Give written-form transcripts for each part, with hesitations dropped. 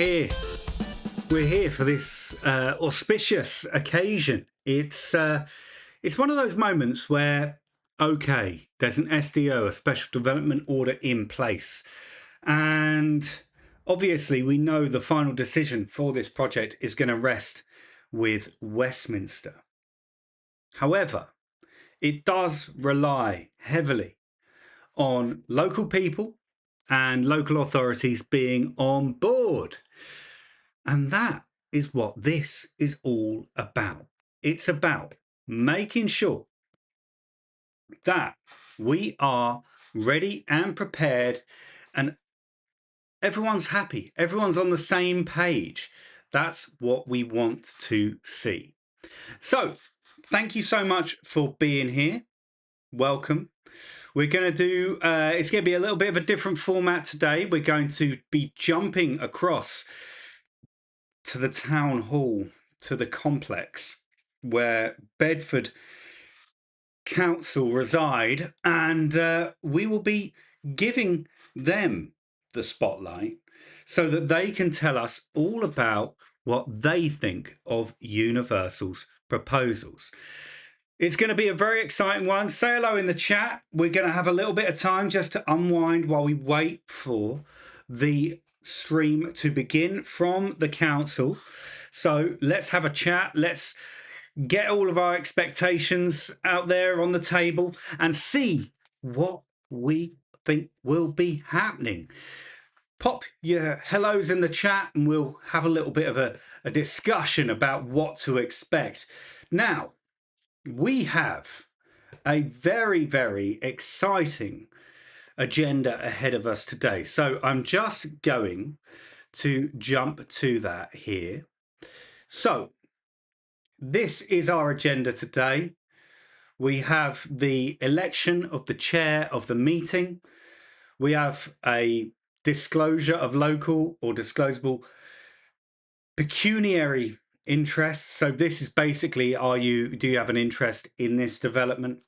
here. We're here for this auspicious occasion. It's one of those moments where, okay, there's an SDO, a special development order in place, and obviously we know the final decision for this project is going to rest with Westminster. However, it does rely heavily on local people and local authorities being on board. And that is what this is all about. It's about making sure that we are ready and prepared and everyone's happy. Everyone's on the same page. That's what we want to see. So thank you so much for being here. Welcome. We're going to do, it's going to be a little bit of a different format today. We're going to be jumping across to the town hall, to the complex where Bedford Council reside, and we will be giving them the spotlight so that they can tell us all about what they think of Universal's proposals. It's going to be a very exciting one. Say hello in the chat. We're going to have a little bit of time just to unwind while we wait for the stream to begin from the council. So let's have a chat. Let's get all of our expectations out there on the table and see what we think will be happening. Pop your hellos in the chat and we'll have a little bit of a discussion about what to expect. Now, we have a very, very exciting agenda ahead of us today. So I'm just going to jump to that here. So this is our agenda today. We have the election of the chair of the meeting. We have a disclosure of local or disclosable pecuniary interests. So this is basically, do you have an interest in this development?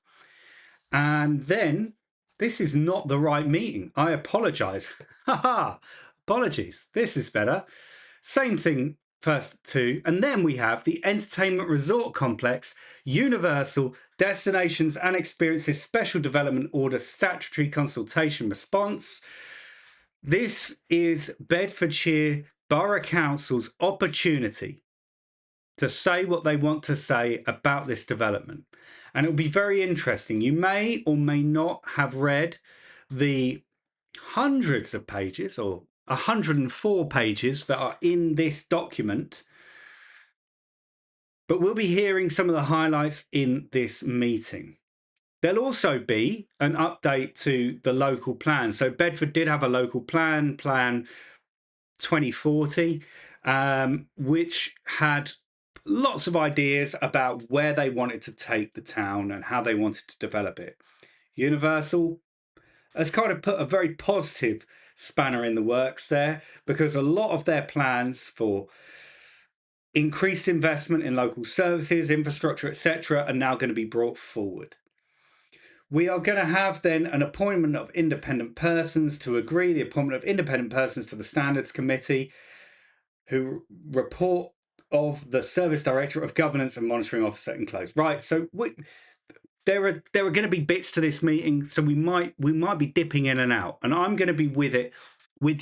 And then this is not the right meeting. I apologize. Haha, apologies. This is better. Same thing, first two. And then we have the Entertainment Resort Complex, Universal Destinations and Experiences Special Development Order Statutory Consultation Response. This is Bedfordshire Borough Council's opportunity to say what they want to say about this development. And it'll be very interesting. You may or may not have read the hundreds of pages or 104 pages that are in this document, but we'll be hearing some of the highlights in this meeting. There'll also be an update to the local plan. So Bedford did have a local plan, Plan 2040, which had lots of ideas about where they wanted to take the town and how they wanted to develop it. Universal has kind of put a very positive spanner in the works there, because a lot of their plans for increased investment in local services, infrastructure, etc., are now going to be brought forward. We are going to have then an appointment of independent persons to agree, the appointment of independent persons to the Standards Committee, who report of the Service Director of Governance and Monitoring Officer enclosed. Right, so there are going to be bits to this meeting, so we might be dipping in and out, and I'm going to be with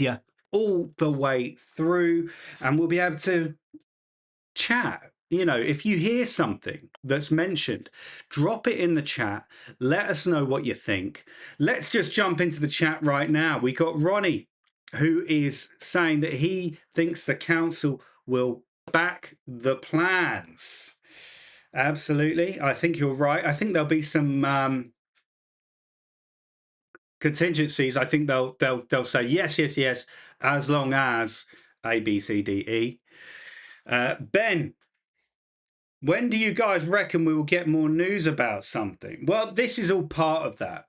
you all the way through, and we'll be able to chat. You know, if you hear something that's mentioned, drop it in the chat. Let us know what you think. Let's just jump into the chat right now. We got Ronnie, who is saying that he thinks the council will back the plans. Absolutely. I think you're right. I think there'll be some contingencies. I think they'll say yes, yes, yes, as long as A, B, C, D, E. Ben, when do you guys reckon we will get more news about something? Well, this is all part of that.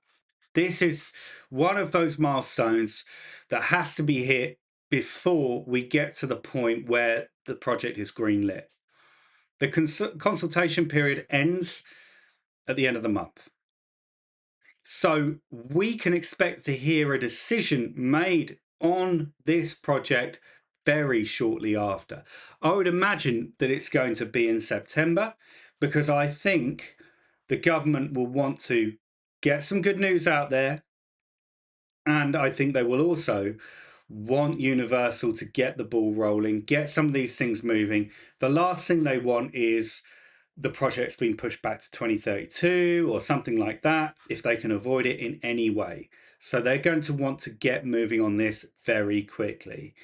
This is one of those milestones that has to be hit before we get to the point where the project is greenlit. The consultation period ends at the end of the month. So we can expect to hear a decision made on this project very shortly after. I would imagine that it's going to be in September, because I think the government will want to get some good news out there. And I think they will also want Universal to get the ball rolling, get some of these things moving. The last thing they want is the project's being pushed back to 2032 or something like that, if they can avoid it in any way. So they're going to want to get moving on this very quickly.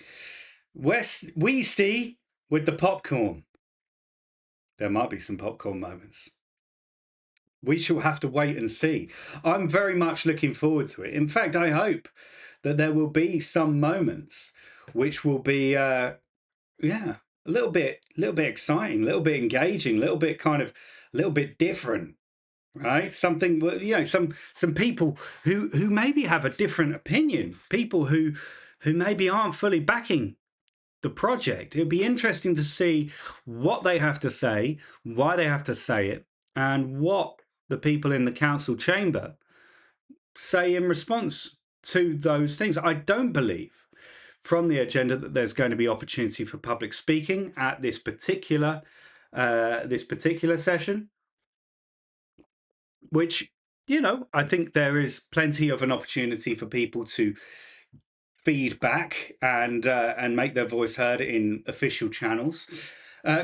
Weesty with the popcorn. There might be some popcorn moments. We shall have to wait and see. I'm very much looking forward to it. In fact, I hope that there will be some moments which will be, a little bit exciting, a little bit engaging, a little bit different, right? Something, some people who maybe have a different opinion, people who maybe aren't fully backing the project. It'd be interesting to see what they have to say, why they have to say it, and what the people in the council chamber say in response to those things. I don't believe from the agenda that there's going to be opportunity for public speaking at this particular session, which, I think there is plenty of an opportunity for people to feedback and make their voice heard in official channels.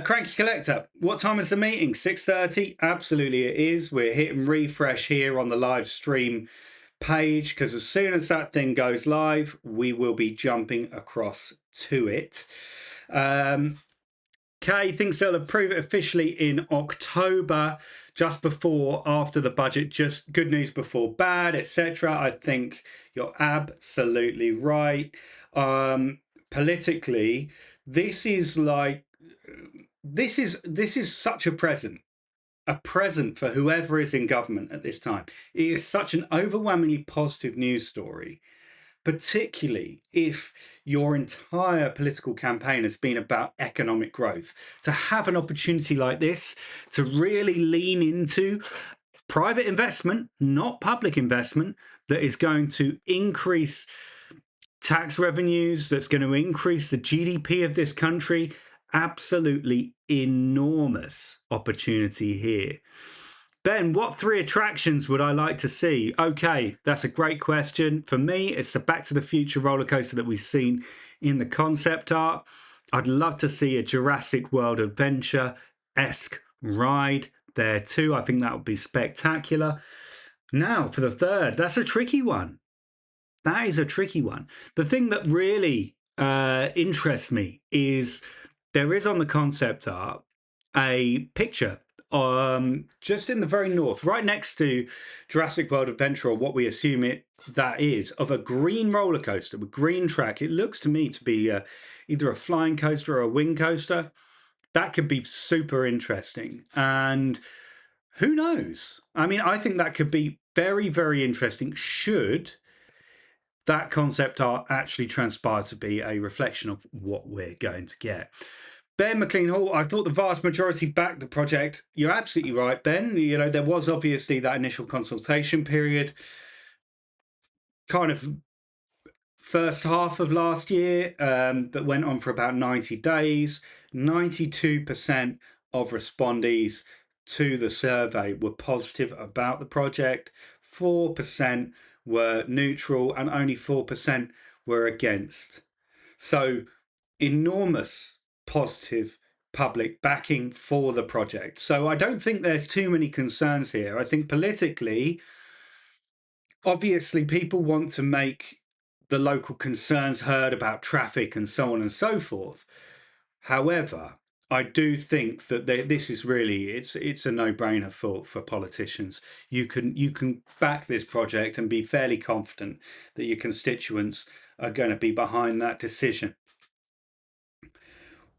Cranky Collector, what time is the meeting? 6:30? Absolutely it is. We're hitting refresh here on the live stream page, because as soon as that thing goes live, we will be jumping across to it. Kay thinks they'll approve it officially in October, just before, after the budget, just good news before bad, etc. I think you're absolutely right. Politically, this is such a present for whoever is in government at this time. It is such an overwhelmingly positive news story, particularly if your entire political campaign has been about economic growth. To have an opportunity like this to really lean into private investment, not public investment, that is going to increase tax revenues, that's going to increase the GDP of this country. Absolutely enormous opportunity here. Ben, what 3 attractions would I like to see? Okay, that's a great question. For me, it's the Back to the Future roller coaster that we've seen in the concept art. I'd love to see a Jurassic World Adventure-esque ride there too. I think that would be spectacular. Now, for the 3rd, that's a tricky one. That is a tricky one. The thing that really interests me is there is on the concept art a picture just in the very north, right next to Jurassic World Adventure, or what we assume that is, of a green roller coaster with green track. It looks to me to be either a flying coaster or a wing coaster. That could be super interesting. And who knows? I mean, I think that could be very, very interesting should that concept art actually transpire to be a reflection of what we're going to get. Ben McLean Hall, I thought the vast majority backed the project. You're absolutely right, Ben. There was obviously that initial consultation period, kind of first half of last year, that went on for about 90 days. 92% of respondees to the survey were positive about the project. 4% were neutral, and only 4% were against. So enormous positive public backing for the project. So I don't think there's too many concerns here. I think politically, obviously, people want to make the local concerns heard about traffic and so on and so forth. However, I do think that this is really it's a no-brainer for politicians. You can back this project and be fairly confident that your constituents are going to be behind that decision.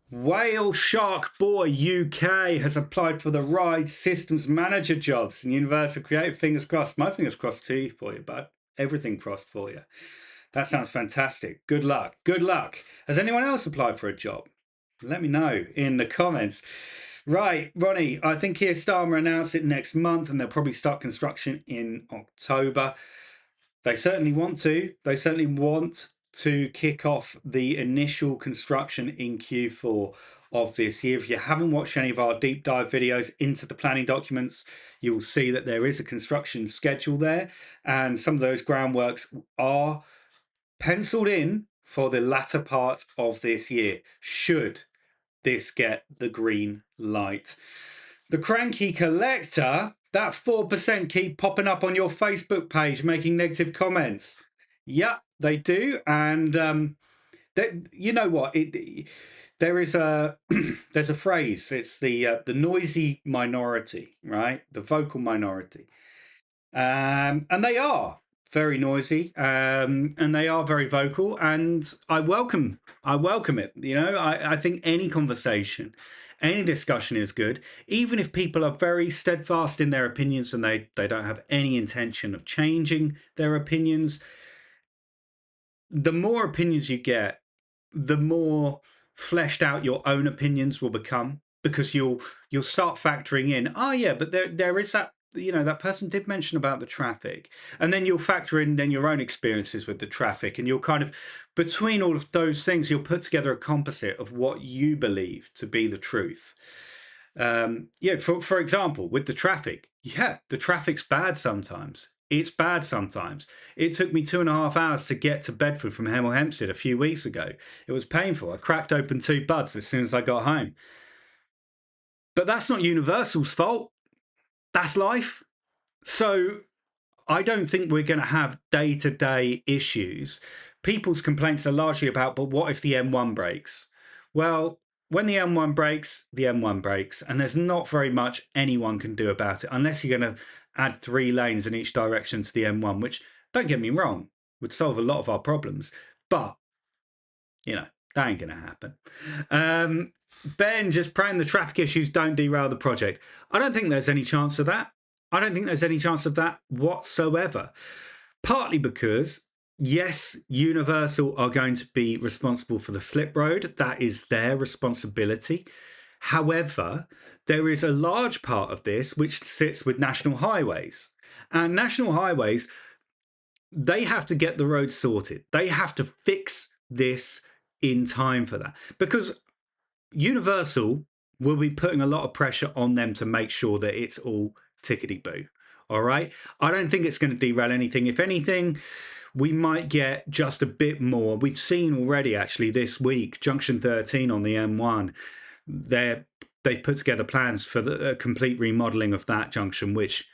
Whale Shark Boy UK has applied for the Ride Systems Manager jobs in Universal Creative. Fingers crossed. My fingers crossed too for you, bud. Everything crossed for you. That sounds fantastic. Good luck. Good luck. Has anyone else applied for a job? Let me know in the comments. Right, Ronnie, I think Keir Starmer announced it next month, and they'll probably start construction in October. They certainly want to. They certainly want to kick off the initial construction in Q4 of this year. If you haven't watched any of our deep dive videos into the planning documents, you will see that there is a construction schedule there, and some of those groundworks are penciled in for the latter part of this year, should this get the green light. The cranky collector, that 4% keep popping up on your Facebook page making negative comments. Yeah, they do. And you know what? There is a there's a phrase. It's the noisy minority, right? The vocal minority, and they are very noisy, and they are very vocal, and I welcome it. I think any conversation, any discussion is good, even if people are very steadfast in their opinions and they don't have any intention of changing their opinions. The more opinions you get, the more fleshed out your own opinions will become, because you'll start factoring in, oh yeah, but there is that, that person did mention about the traffic, and then you'll factor in then your own experiences with the traffic, and you'll kind of, between all of those things, you'll put together a composite of what you believe to be the truth. Yeah, for example, with the traffic, yeah, the traffic's bad sometimes. It's bad sometimes. It took me 2.5 hours to get to Bedford from Hemel Hempstead a few weeks ago. It was painful. I cracked open 2 buds as soon as I got home. But that's not Universal's fault. That's life. So I don't think we're going to have day-to-day issues. People's complaints are largely about, but what if the M1 breaks? Well, when the M1 breaks, the M1 breaks, and there's not very much anyone can do about it, unless you're going to add 3 lanes in each direction to the M1, which, don't get me wrong, would solve a lot of our problems. But, that ain't going to happen. Ben, just praying the traffic issues don't derail the project. I don't think there's any chance of that. I don't think there's any chance of that whatsoever. Partly because, yes, Universal are going to be responsible for the slip road. That is their responsibility. However, there is a large part of this which sits with National Highways. And National Highways, they have to get the roads sorted. They have to fix this in time for that. Because Universal will be putting a lot of pressure on them to make sure that it's all tickety-boo. All right. I don't think it's going to derail anything. If anything, we might get just a bit more. We've seen already, actually, this week, Junction 13 on the M1, they've put together plans for the complete remodeling of that junction, which,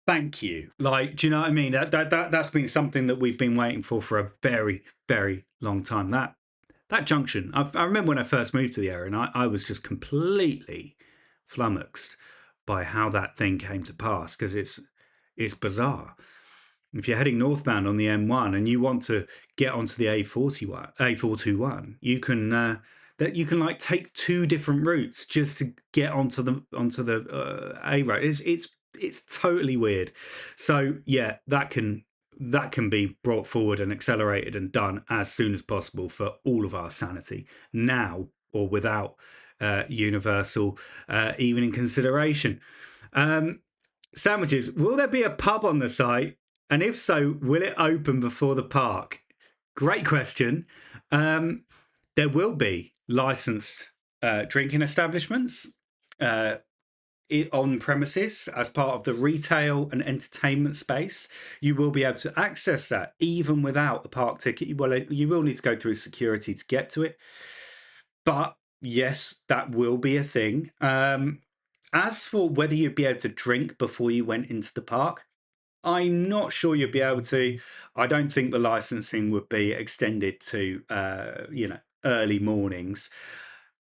thank you. Like, do you know what I mean? That's been something that we've been waiting for a very, very long time. That junction, I remember when I first moved to the area, and I was just completely flummoxed by how that thing came to pass, because it's bizarre. If you're heading northbound on the M1 and you want to get onto the A421, you can like take 2 different routes just to get onto the A road. It's totally weird. So yeah, that can be brought forward and accelerated and done as soon as possible for all of our sanity, now or without Universal even in consideration. Sandwiches, will there be a pub on the site? And if so, will it open before the park? Great question. There will be licensed drinking establishments on premises as part of the retail and entertainment space. You will be able to access that even without a park ticket. Well, you will need to go through security to get to it. But yes, that will be a thing. As for whether you'd be able to drink before you went into the park, I'm not sure you'd be able to. I don't think the licensing would be extended to, early mornings.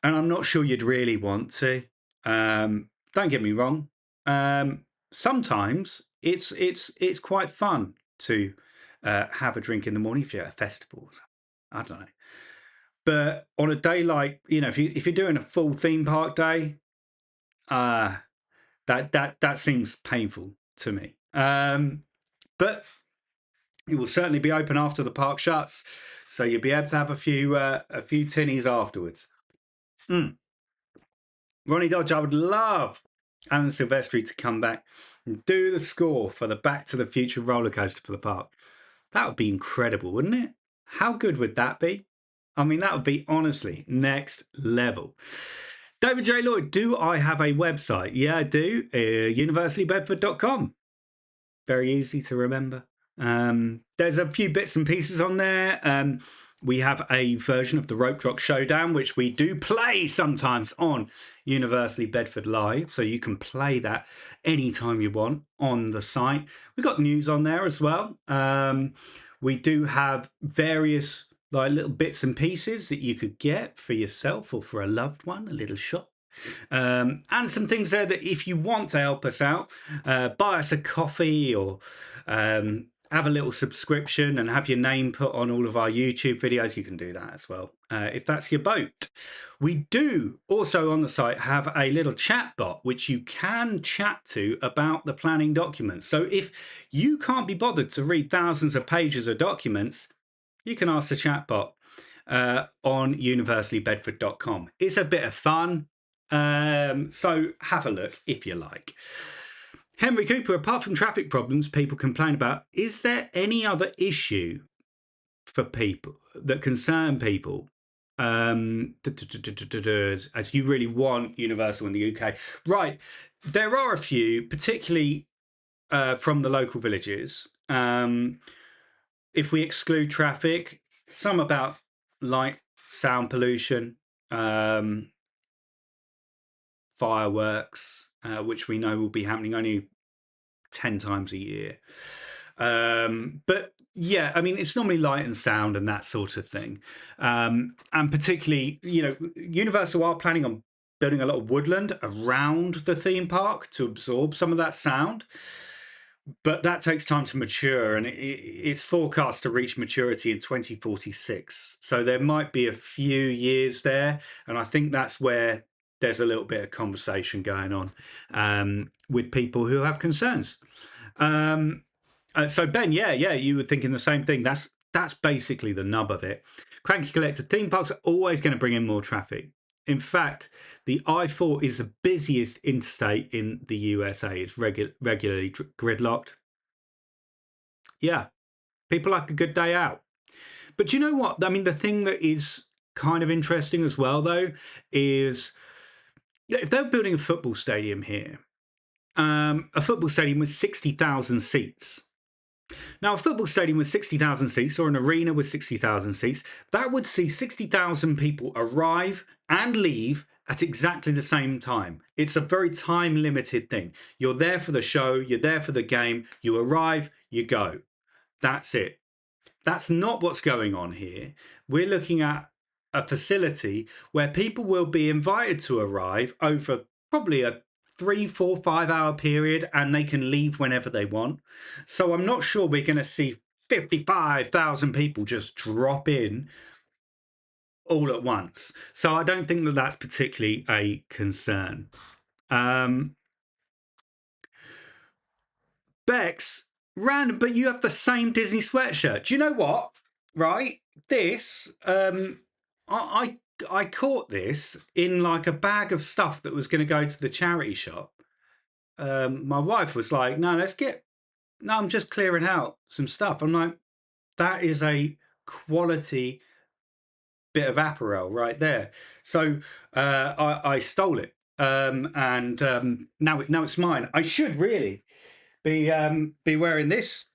And I'm not sure you'd really want to. Don't get me wrong. Sometimes it's quite fun to have a drink in the morning if you're at a festival. I don't know. But on a day like, if you're doing a full theme park day, that seems painful to me. But it will certainly be open after the park shuts, so you'll be able to have a few tinnies afterwards. Ronnie Dodge, I would love Alan Silvestri to come back and do the score for the Back to the Future roller coaster for the park. That would be incredible, wouldn't it? How good would that be? I mean, that would be honestly next level. David J. Lloyd, do I have a website? Yeah, I do. Universallybedford.com. Very easy to remember. There's a few bits and pieces on there. We have a version of the Rope Drop Showdown, which we do play sometimes on Universally Bedford Live. So you can play that anytime you want on the site. We've got news on there as well. We do have various like little bits and pieces that you could get for yourself or for a loved one, a little shop. And some things there that if you want to help us out, buy us a coffee or have a little subscription and have your name put on all of our YouTube videos, you can do that as well, if that's your boat. We do also on the site have a little chat bot which you can chat to about the planning documents. So if you can't be bothered to read thousands of pages of documents, you can ask the chat bot on universallybedford.com. It's a bit of fun. So have a look if you like. Henry Cooper, apart from traffic problems people complain about, is there any other issue for people that concern people as you really want Universal in the UK? Right, there are a few, particularly from the local villages. If we exclude traffic, some about light, sound pollution, fireworks, which we know will be happening only 10 times a year. But yeah, I mean, it's normally light and sound and that sort of thing. And particularly, you know, Universal are planning on building a lot of woodland around the theme park to absorb some of that sound. But that takes time to mature, and it's forecast to reach maturity in 2046. So there might be a few years there, and I think that's where there's a little bit of conversation going on with people who have concerns. So Ben, yeah, you were thinking the same thing. That's basically the nub of it. Cranky Collector, theme parks are always going to bring in more traffic. In fact, the I-4 is the busiest interstate in the USA. It's regularly gridlocked. Yeah, people like a good day out. But do you know what? I mean, the thing that is kind of interesting as well, though, is if they're building a football stadium here, a football stadium with 60,000 seats. Now, a football stadium with 60,000 seats or an arena with 60,000 seats, that would see 60,000 people arrive and leave at exactly the same time. It's a very time limited thing. You're there for the show, you're there for the game, you arrive, you go. That's it. That's not what's going on here. We're looking at a facility where people will be invited to arrive over probably a 3, 4, 5 hour period, and they can leave whenever they want. So I'm not sure we're going to see 55,000 people just drop in all at once. So I don't think that that's particularly a concern. Bex, random, but you have the same Disney sweatshirt. Do you know what? Right, this I caught this in like a bag of stuff that was going to go to the charity shop. My wife was like, "No, I'm just clearing out some stuff." I'm like, "That is a quality bit of apparel right there." So I stole it, and now it's mine. I should really be wearing this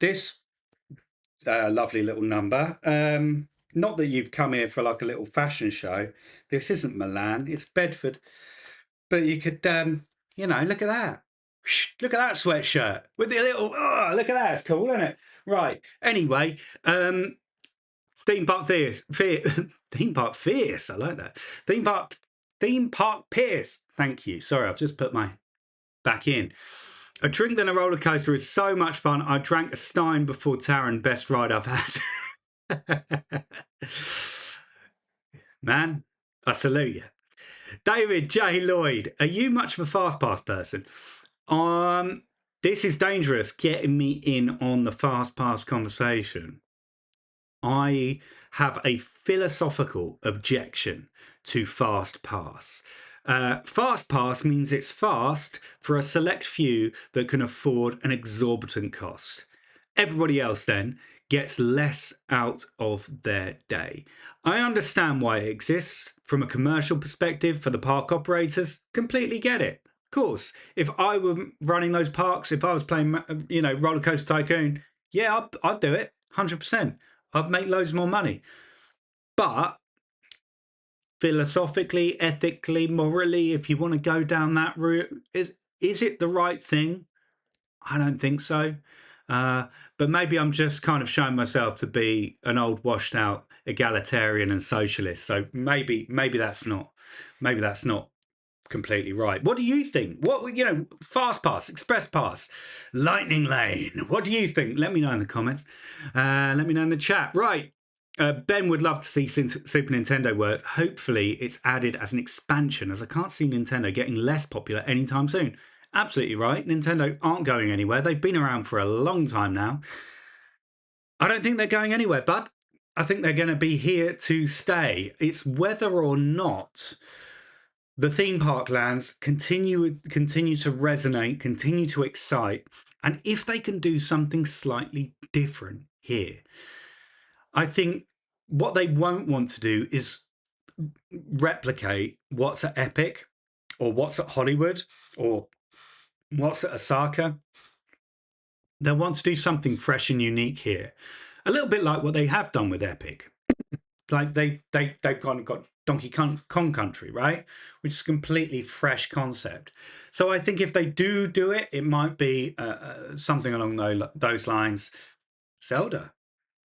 lovely little number. Not that you've come here for like a little fashion show. This isn't Milan, it's Bedford. But you could, look at that. Look at that sweatshirt with the little, look at that. It's cool, isn't it? Right. Anyway, theme park fierce. Theme park fierce. I like that. Theme park pierce. Thank you. Sorry, I've just put my back in. A drink than a roller coaster is so much fun. I drank a Stein before Taron. Best ride I've had. Man, I salute you. David J. Lloyd, are you much of a fast pass person? This is dangerous, getting me in on the fast pass conversation. I have a philosophical objection to fast pass. Fast pass means it's fast for a select few that can afford an exorbitant cost. Everybody else then gets less out of their day. I understand why it exists from a commercial perspective for the park operators. Completely get it. Of course, if I were running those parks, if I was playing, Roller Coaster Tycoon, yeah, I'd do it 100%. I'd make loads more money. But philosophically, ethically, morally, if you want to go down that route, is it the right thing? I don't think so. But maybe I'm just kind of showing myself to be an old, washed out egalitarian and socialist. So maybe that's not completely right. What do you think? Fast pass, express pass, lightning lane. What do you think? Let me know in the comments. Let me know in the chat. Right. Ben would love to see Super Nintendo work. Hopefully it's added as an expansion, as I can't see Nintendo getting less popular anytime soon. Absolutely right. Nintendo aren't going anywhere. They've been around for a long time now. I don't think they're going anywhere, bud. I think they're going to be here to stay. It's whether or not the theme park lands continue to resonate, continue to excite, and if they can do something slightly different here. I think what they won't want to do is replicate what's at Epic or what's at Hollywood or what's at Osaka. They'll want to do something fresh and unique here, a little bit like what they have done with Epic. Like they've kind of got Donkey Kong Country, right, which is a completely fresh concept. So I think if they do it, it might be something along those lines. Zelda,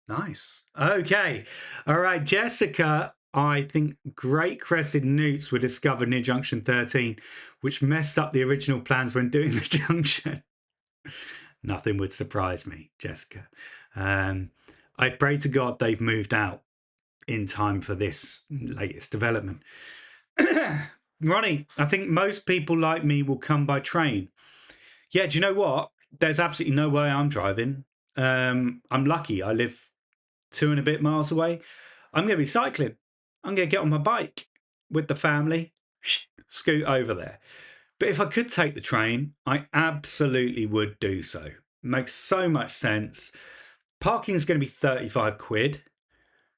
nice. Okay, all right, Jessica. I think great crested newts were discovered near Junction 13, which messed up the original plans when doing the junction. Nothing would surprise me, Jessica. I pray to God they've moved out in time for this latest development. Ronnie, I think most people like me will come by train. Yeah, do you know what? There's absolutely no way I'm driving. I'm lucky. I live 2 and a bit miles away. I'm going to be cycling. I'm going to get on my bike with the family, scoot over there. But if I could take the train, I absolutely would do so. It makes so much sense. Parking is going to be 35 quid.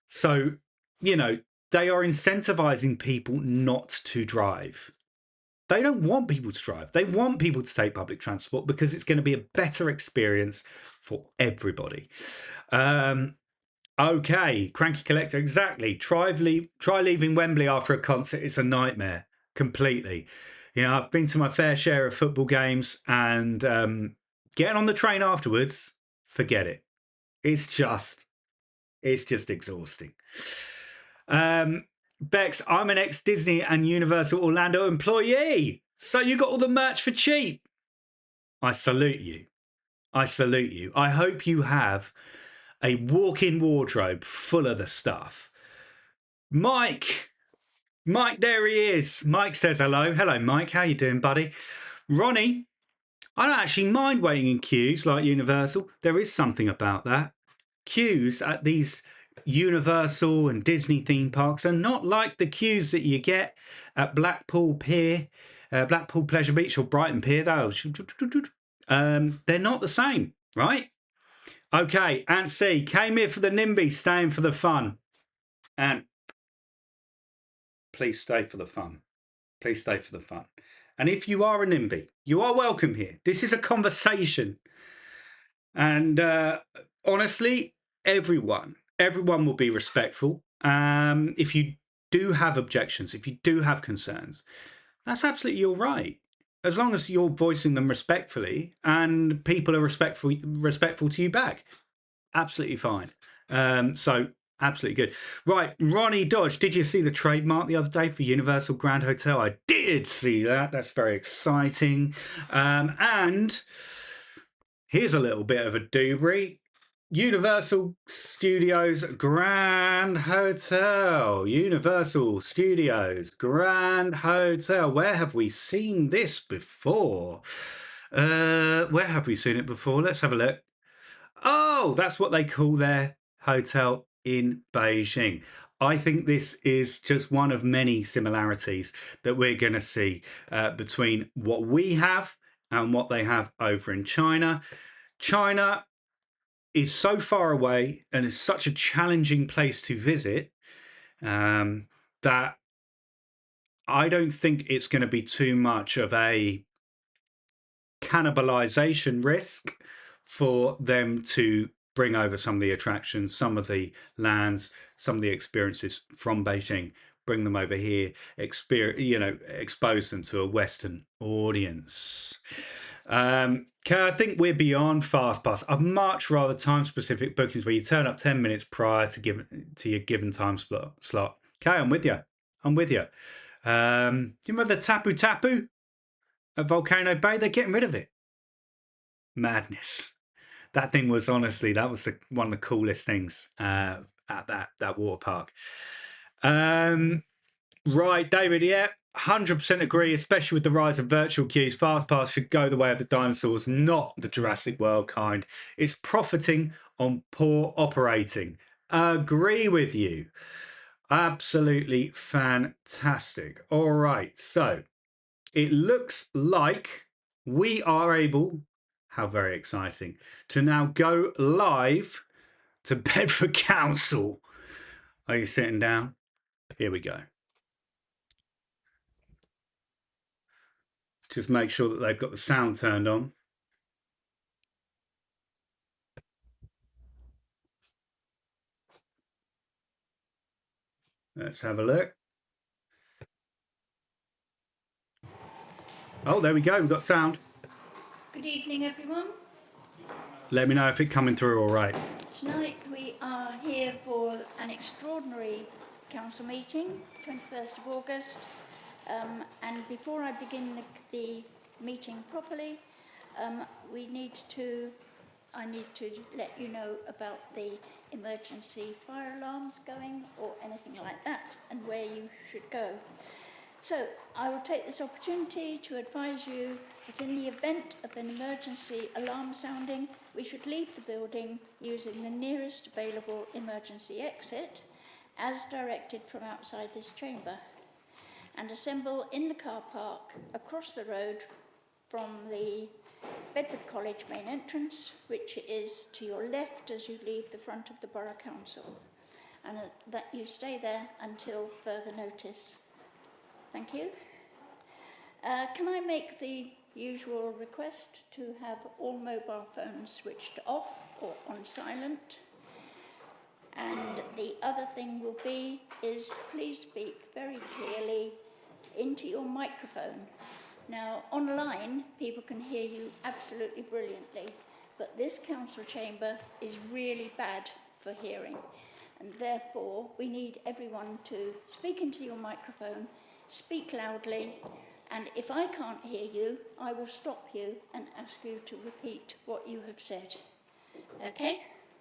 So, they are incentivizing people not to drive. They don't want people to drive. They want people to take public transport because it's going to be a better experience for everybody. Okay, Cranky Collector, exactly. Try leaving Wembley after a concert. It's a nightmare, completely. I've been to my fair share of football games, and getting on the train afterwards, forget it. It's just exhausting. Bex, I'm an ex-Disney and Universal Orlando employee. So you got all the merch for cheap. I salute you. I hope you have a walk-in wardrobe full of the stuff. Mike, there he is. Mike says hello. Hello, Mike. How you doing, buddy? Ronnie, I don't actually mind waiting in queues like Universal. There is something about that. Queues at these Universal and Disney theme parks are not like the queues that you get at Blackpool Pier, Blackpool Pleasure Beach or Brighton Pier. They're not the same, right? Okay, Ant C came here for the NIMBY, staying for the fun. And please stay for the fun. Please stay for the fun. And if you are a NIMBY, you are welcome here. This is a conversation. And honestly, everyone will be respectful. If you do have objections, if you do have concerns, that's absolutely all right. As long as you're voicing them respectfully and people are respectful to you back, absolutely fine. So absolutely good. Right, Ronnie Dodge, did you see the trademark the other day for Universal Grand Hotel? I did see that. That's very exciting. And here's a little bit of a doobry. Universal Studios Grand Hotel. Universal Studios Grand Hotel. Where have we seen this before? Where have we seen it before? Let's have a look. Oh, that's what they call their hotel in Beijing. I think this is just one of many similarities that we're going to see between what we have and what they have over in China. China, is so far away and is such a challenging place to visit that I don't think it's going to be too much of a cannibalization risk for them to bring over some of the attractions, some of the lands, some of the experiences from Beijing, bring them over here, expose them to a Western audience. Okay, I think we're beyond fast pass. I'd much rather time specific bookings where you turn up 10 minutes prior to your given time slot. Okay, I'm with you. Do you remember the Tapu Tapu at Volcano Bay? They're getting rid of it. Madness. That thing was honestly, that was one of the coolest things at that water park. Right, David, yeah, 100% agree, especially with the rise of virtual queues. FastPass should go the way of the dinosaurs, not the Jurassic World kind. It's profiting on poor operating. Agree with you. Absolutely fantastic. All right, so it looks like we are able, how very exciting, to now go live to Bedford Council. Are you sitting down? Here we go. Let's just make sure that they've got the sound turned on. Let's have a look. Oh, there we go. We've got sound. Good evening, everyone. Let me know if it's coming through all right. Tonight we are here for an extraordinary council meeting, 21st of August. And before I begin the meeting properly, I need to let you know about the emergency fire alarms going or anything like that and where you should go. So I will take this opportunity to advise you that in the event of an emergency alarm sounding, we should leave the building using the nearest available emergency exit as directed from outside this chamber and assemble in the car park across the road from the Bedford College main entrance, which is to your left as you leave the front of the Borough Council, and that you stay there until further notice. Thank you. Can I make the usual request to have all mobile phones switched off or on silent? And the other thing will be is please speak very clearly into your microphone. Now, online, people can hear you absolutely brilliantly, but this council chamber is really bad for hearing, and therefore we need everyone to speak into your microphone, speak loudly, and if I can't hear you, I will stop you and ask you to repeat what you have said. Okay?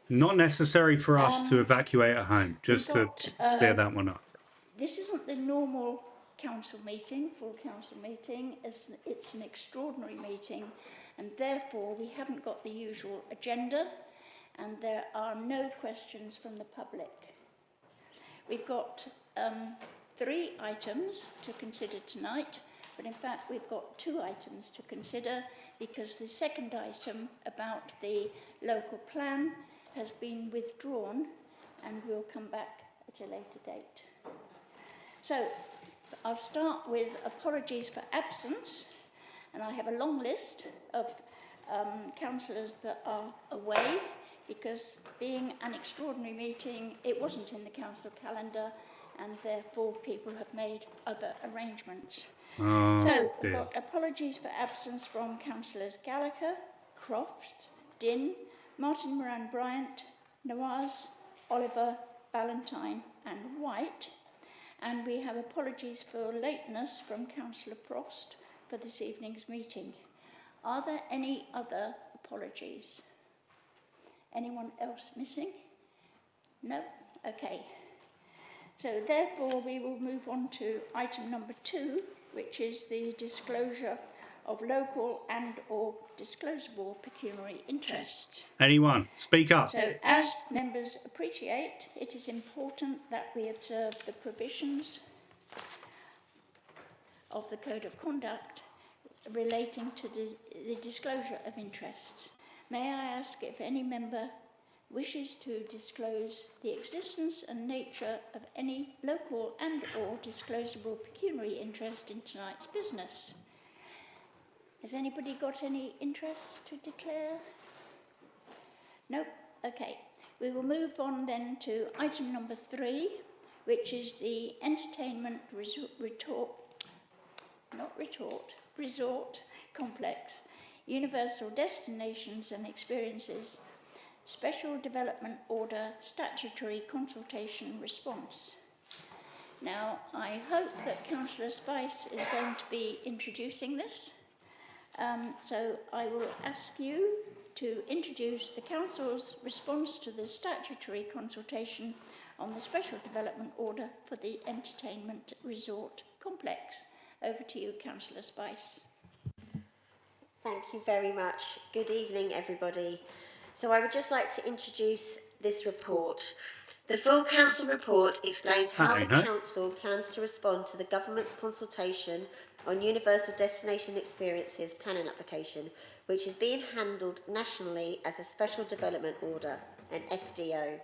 Not necessary for us to evacuate at home, just to clear that one up. This isn't the normal council meeting, full council meeting, it's an extraordinary meeting, and therefore we haven't got the usual agenda, and there are no questions from the public. We've got 3 items to consider tonight, but in fact we've got 2 items to consider because the second item about the local plan has been withdrawn and will come back at a later date. So I'll start with apologies for absence, and I have a long list of councillors that are away because being an extraordinary meeting, it wasn't in the council calendar, and therefore people have made other arrangements. So we've got apologies for absence from councillors Gallagher, Crofts, Dinn, Martin Moran-Bryant, Nawaz, Oliver, Ballantyne and White. And we have apologies for lateness from Councillor Frost for this evening's meeting. Are there any other apologies? Anyone else missing? No? Okay. So therefore we will move on to item number 2, which is the disclosure of local and or disclosable pecuniary interests. Anyone, speak up. So as members appreciate, it is important that we observe the provisions of the Code of Conduct relating to the disclosure of interests. May I ask if any member wishes to disclose the existence and nature of any local and or disclosable pecuniary interest in tonight's business. Has anybody got any interest to declare? Nope. Okay. We will move on then to item number 3, which is the entertainment resort complex, Universal Destinations and Experiences, Special Development Order Statutory Consultation Response. Now, I hope that Councillor Spice is going to be introducing this. So I will ask you to introduce the Council's response to the statutory consultation on the Special Development Order for the Entertainment Resort Complex. Over to you, Councillor Spice. Thank you very much. Good evening, everybody. So I would just like to introduce this report. The full Council report explains how the Council plans to respond to the Government's consultation on Universal Destination Experiences planning application, which is being handled nationally as a Special Development Order, an SDO.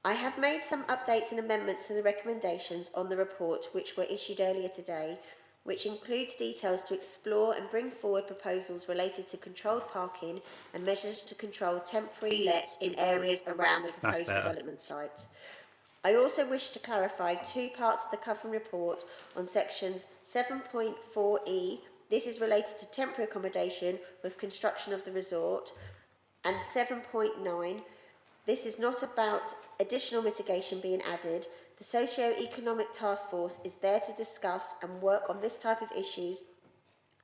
I have made some updates and amendments to the recommendations on the report which were issued earlier today, which includes details to explore and bring forward proposals related to controlled parking and measures to control temporary lets in areas around the proposed development site. I also wish to clarify 2 parts of the covering report on sections 7.4e, this is related to temporary accommodation with construction of the resort, and 7.9, this is not about additional mitigation being added. The socio-economic task force is there to discuss and work on this type of issues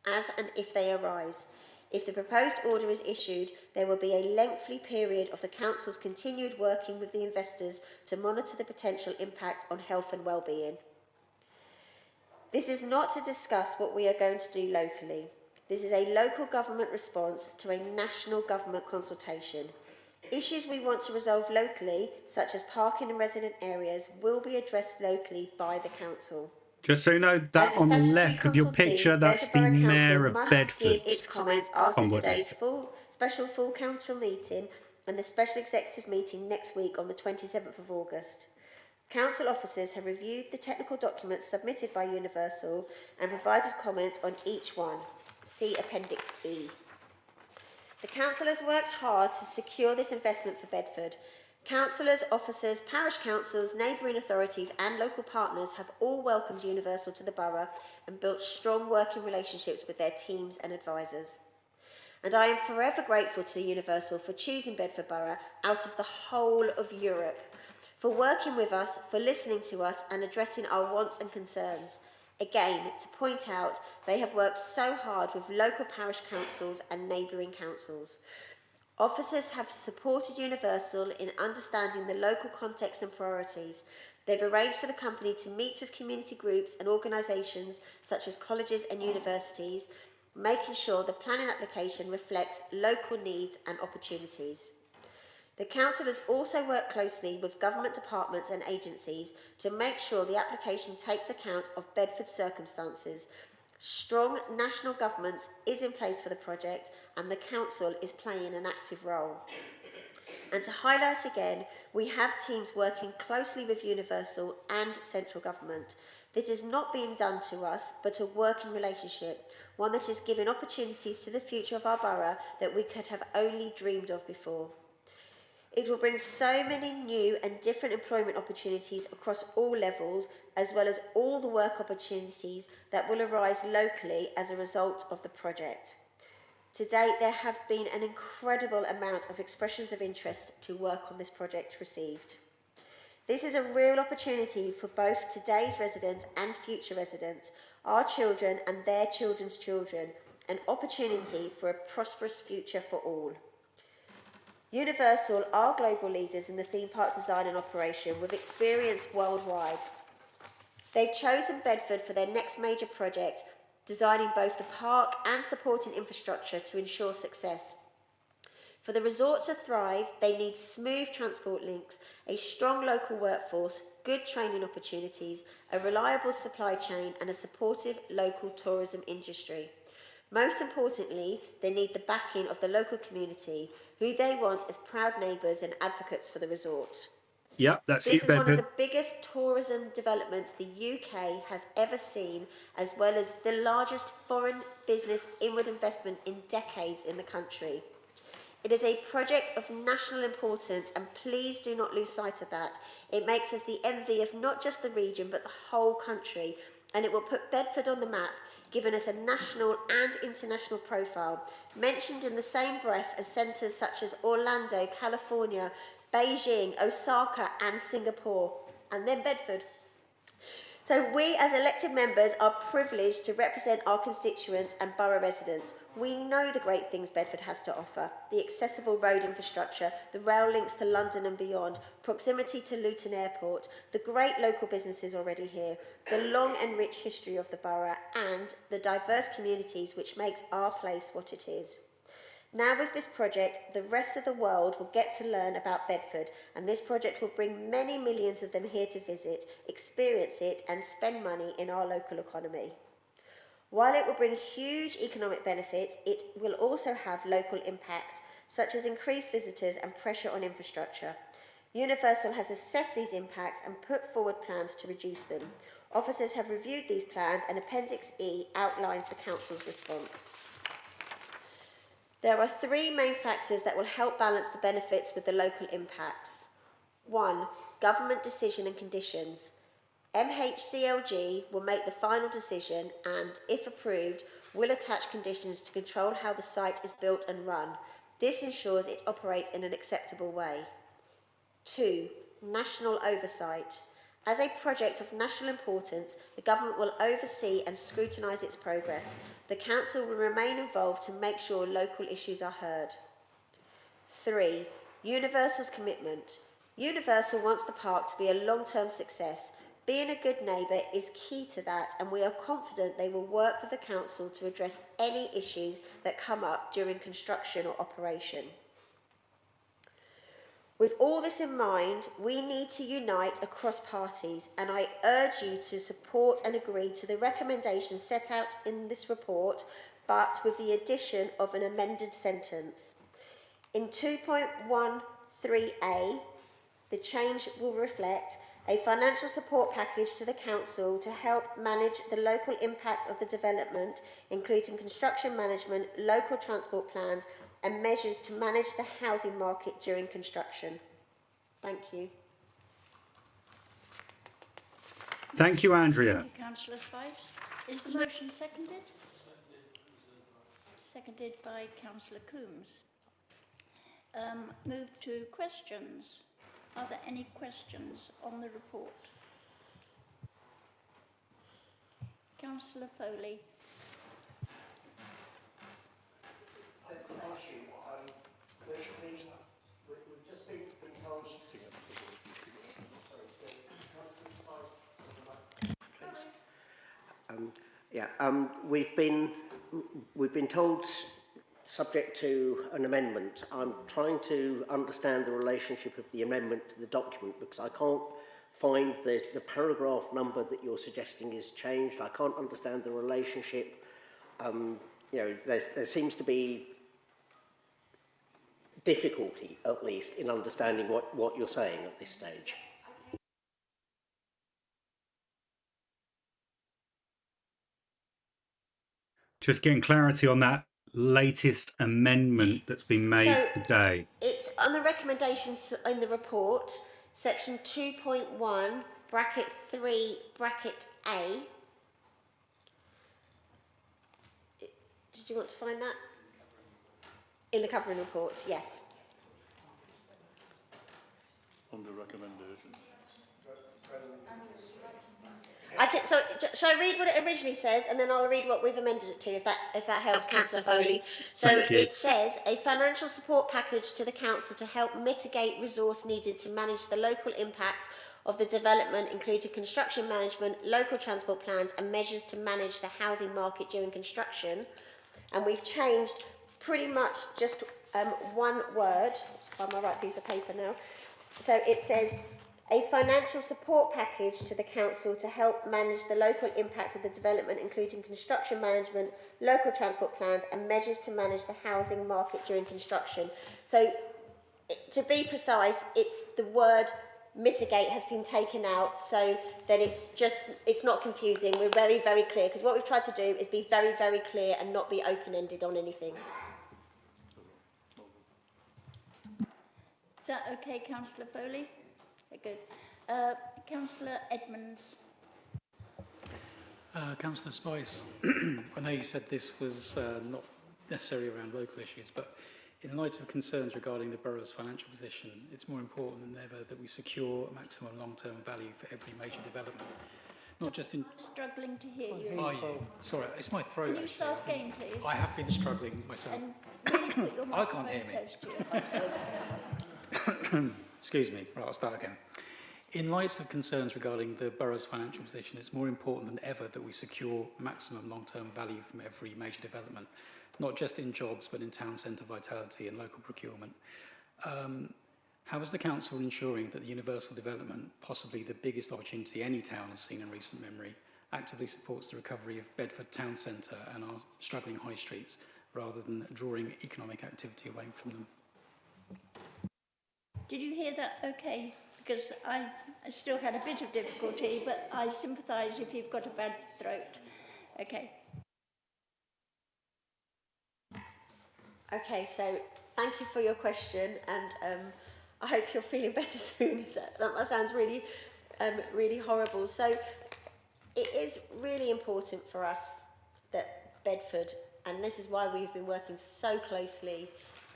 as and if they arise. If the proposed order is issued, there will be a lengthy period of the Council's continued working with the investors to monitor the potential impact on health and well-being. This is not to discuss what we are going to do locally. This is a local government response to a national government consultation. Issues we want to resolve locally, such as parking in resident areas, will be addressed locally by the Council. Just so you know, that on the left of your picture, that's the Mayor of Bedford. Give its comments after today's special full Council meeting and the special executive meeting next week on the 27th of August. Council officers have reviewed the technical documents submitted by Universal and provided comments on each one. See Appendix B. The Council has worked hard to secure this investment for Bedford. Councillors, officers, parish councils, neighbouring authorities and local partners have all welcomed Universal to the borough and built strong working relationships with their teams and advisors. And I am forever grateful to Universal for choosing Bedford Borough out of the whole of Europe, for working with us, for listening to us and addressing our wants and concerns. Again, to point out, they have worked so hard with local parish councils and neighbouring councils. Officers have supported Universal in understanding the local context and priorities. They've arranged for the company to meet with community groups and organisations such as colleges and universities, making sure the planning application reflects local needs and opportunities. The Council has also worked closely with government departments and agencies to make sure the application takes account of Bedford's circumstances. Strong national governance is in place for the project and the Council is playing an active role. And to highlight again, we have teams working closely with Universal and central government. This is not being done to us, but a working relationship, one that is giving opportunities to the future of our borough that we could have only dreamed of before. It will bring so many new and different employment opportunities across all levels, as well as all the work opportunities that will arise locally as a result of the project. To date, there have been an incredible amount of expressions of interest to work on this project received. This is a real opportunity for both today's residents and future residents, our children and their children's children, an opportunity for a prosperous future for all. Universal are global leaders in the theme park design and operation with experience worldwide. They've chosen Bedford for their next major project, designing both the park and supporting infrastructure to ensure success. For the resort to thrive, they need smooth transport links, a strong local workforce, good training opportunities, a reliable supply chain and a supportive local tourism industry. Most importantly, they need the backing of the local community, who they want as proud neighbours and advocates for the resort. Yep, that's This you, is one of Bedford. the biggest tourism developments the UK has ever seen, as well as the largest foreign business inward investment in decades in the country. It is a project of national importance, and please do not lose sight of that. It makes us the envy of not just the region but the whole country, and it will put Bedford on the map, giving us a national and international profile, mentioned in the same breath as centres such as Orlando, California, Beijing, Osaka and Singapore, and then Bedford. So we as elected members are privileged to represent our constituents and borough residents. We know the great things Bedford has to offer: the accessible road infrastructure, the rail links to London and beyond, proximity to Luton Airport, the great local businesses already here, the long and rich history of the borough, and the diverse communities which makes our place what it is. Now with this project, the rest of the world will get to learn about Bedford, and this project will bring many millions of them here to visit, experience it and spend money in our local economy. While it will bring huge economic benefits, it will also have local impacts, such as increased visitors and pressure on infrastructure. Universal has assessed these impacts and put forward plans to reduce them. Officers have reviewed these plans, and Appendix E outlines the Council's response. There are three main factors that will help balance the benefits with the local impacts. 1. Government decision and conditions. MHCLG will make the final decision and, if approved, will attach conditions to control how the site is built and run. This ensures it operates in an acceptable way. 2. National oversight. As a project of national importance, the government will oversee and scrutinise its progress. The council will remain involved to make sure local issues are heard. 3. Universal's commitment. Universal wants the park to be a long-term success. Being a good neighbour is key to that, and we are confident they will work with the council to address any issues that come up during construction or operation. With all this in mind, we need to unite across parties, and I urge you to support and agree to the recommendations set out in this report, but with the addition of an amended sentence. In 2.13a, the change will reflect a financial support package to the council to help manage the local impact of the development, including construction management, local transport plans, and measures to manage the housing market during construction. Thank you. Thank you, Andrea. Thank you, Councillor Spice. Is the motion seconded? Seconded by Councillor Coombs. Move to questions. Are there any questions on the report? Councillor Foley. We've just been told. We've been told, subject to an amendment. I'm trying to understand the relationship of the amendment to the document, because I can't find the paragraph number that you're suggesting is changed. I can't understand the relationship. There seems to be difficulty, at least, in understanding what you're saying at this stage. Just getting clarity on that latest amendment that's been made today. It's on the recommendations in the report, section 2.1, bracket 3, bracket A. Did you want to find that? In the covering reports, yes. On the recommendation. Shall I read what it originally says, and then I'll read what we've amended it to, if that helps, Councillor Foley. So it says, a financial support package to the council to help mitigate resource needed to manage the local impacts of the development, including construction management, local transport plans, and measures to manage the housing market during construction. And we've changed pretty much just one word. Just find my right piece of paper now. So it says, A financial support package to the council to help manage the local impacts of the development, including construction management, local transport plans and measures to manage the housing market during construction. So, to be precise, it's the word mitigate has been taken out so that it's not confusing. We're very, very clear, because what we've tried to do is be very, very clear and not be open-ended on anything. Is that okay, Councillor Foley? Good. Councillor Edmonds. Councillor Spice, I know you said this was not necessarily around local issues, but in light of concerns regarding the borough's financial position, it's more important than ever that we secure a maximum long-term value for every major development. Not just in... I'm struggling to hear you. Are you? Sorry, it's my throat. Can you start again, please? I have been struggling myself. And really put your I can't hear microphone close to you. Excuse me. Right, I'll start again. In light of concerns regarding the borough's financial position, it's more important than ever that we secure maximum long-term value from every major development, not just in jobs, but in town centre vitality and local procurement. How is the council ensuring that the universal development, possibly the biggest opportunity any town has seen in recent memory, actively supports the recovery of Bedford town centre and our struggling high streets, rather than drawing economic activity away from them? Did you hear that okay? Because I still had a bit of difficulty, but I sympathise if you've got a bad throat. Okay. Okay, so thank you for your question, and I hope you're feeling better soon. That sounds really, really horrible. So it is really important for us that Bedford, and this is why we've been working so closely,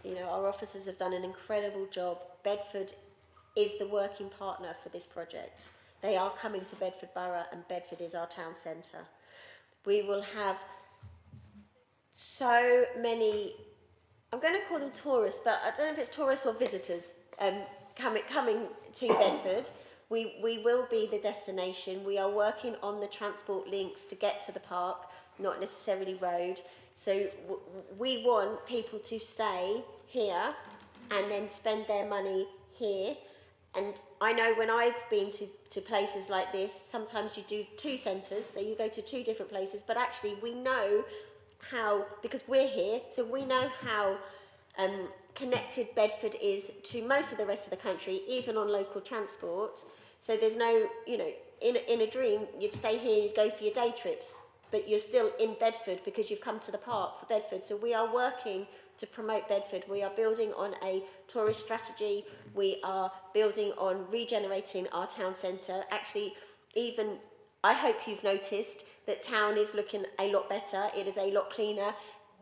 you know, our officers have done an incredible job. Bedford is the working partner for this project. They are coming to Bedford Borough, and Bedford is our town centre. We will have so many, I'm going to call them tourists, but I don't know if it's tourists or visitors coming to Bedford. We will be the destination. We are working on the transport links to get to the park, not necessarily road. So we want people to stay here and then spend their money here. And I know when I've been to places like this, sometimes you do two centres, so you go to two different places, but actually we know how, because we're here, so we know how connected Bedford is to most of the rest of the country, even on local transport. So there's no, you know, in a dream, you'd stay here, you'd go for your day trips, but you're still in Bedford because you've come to the park for Bedford. So we are working to promote Bedford. We are building on a tourist strategy. We are building on regenerating our town centre. Actually, even, I hope you've noticed that town is looking a lot better. It is a lot cleaner.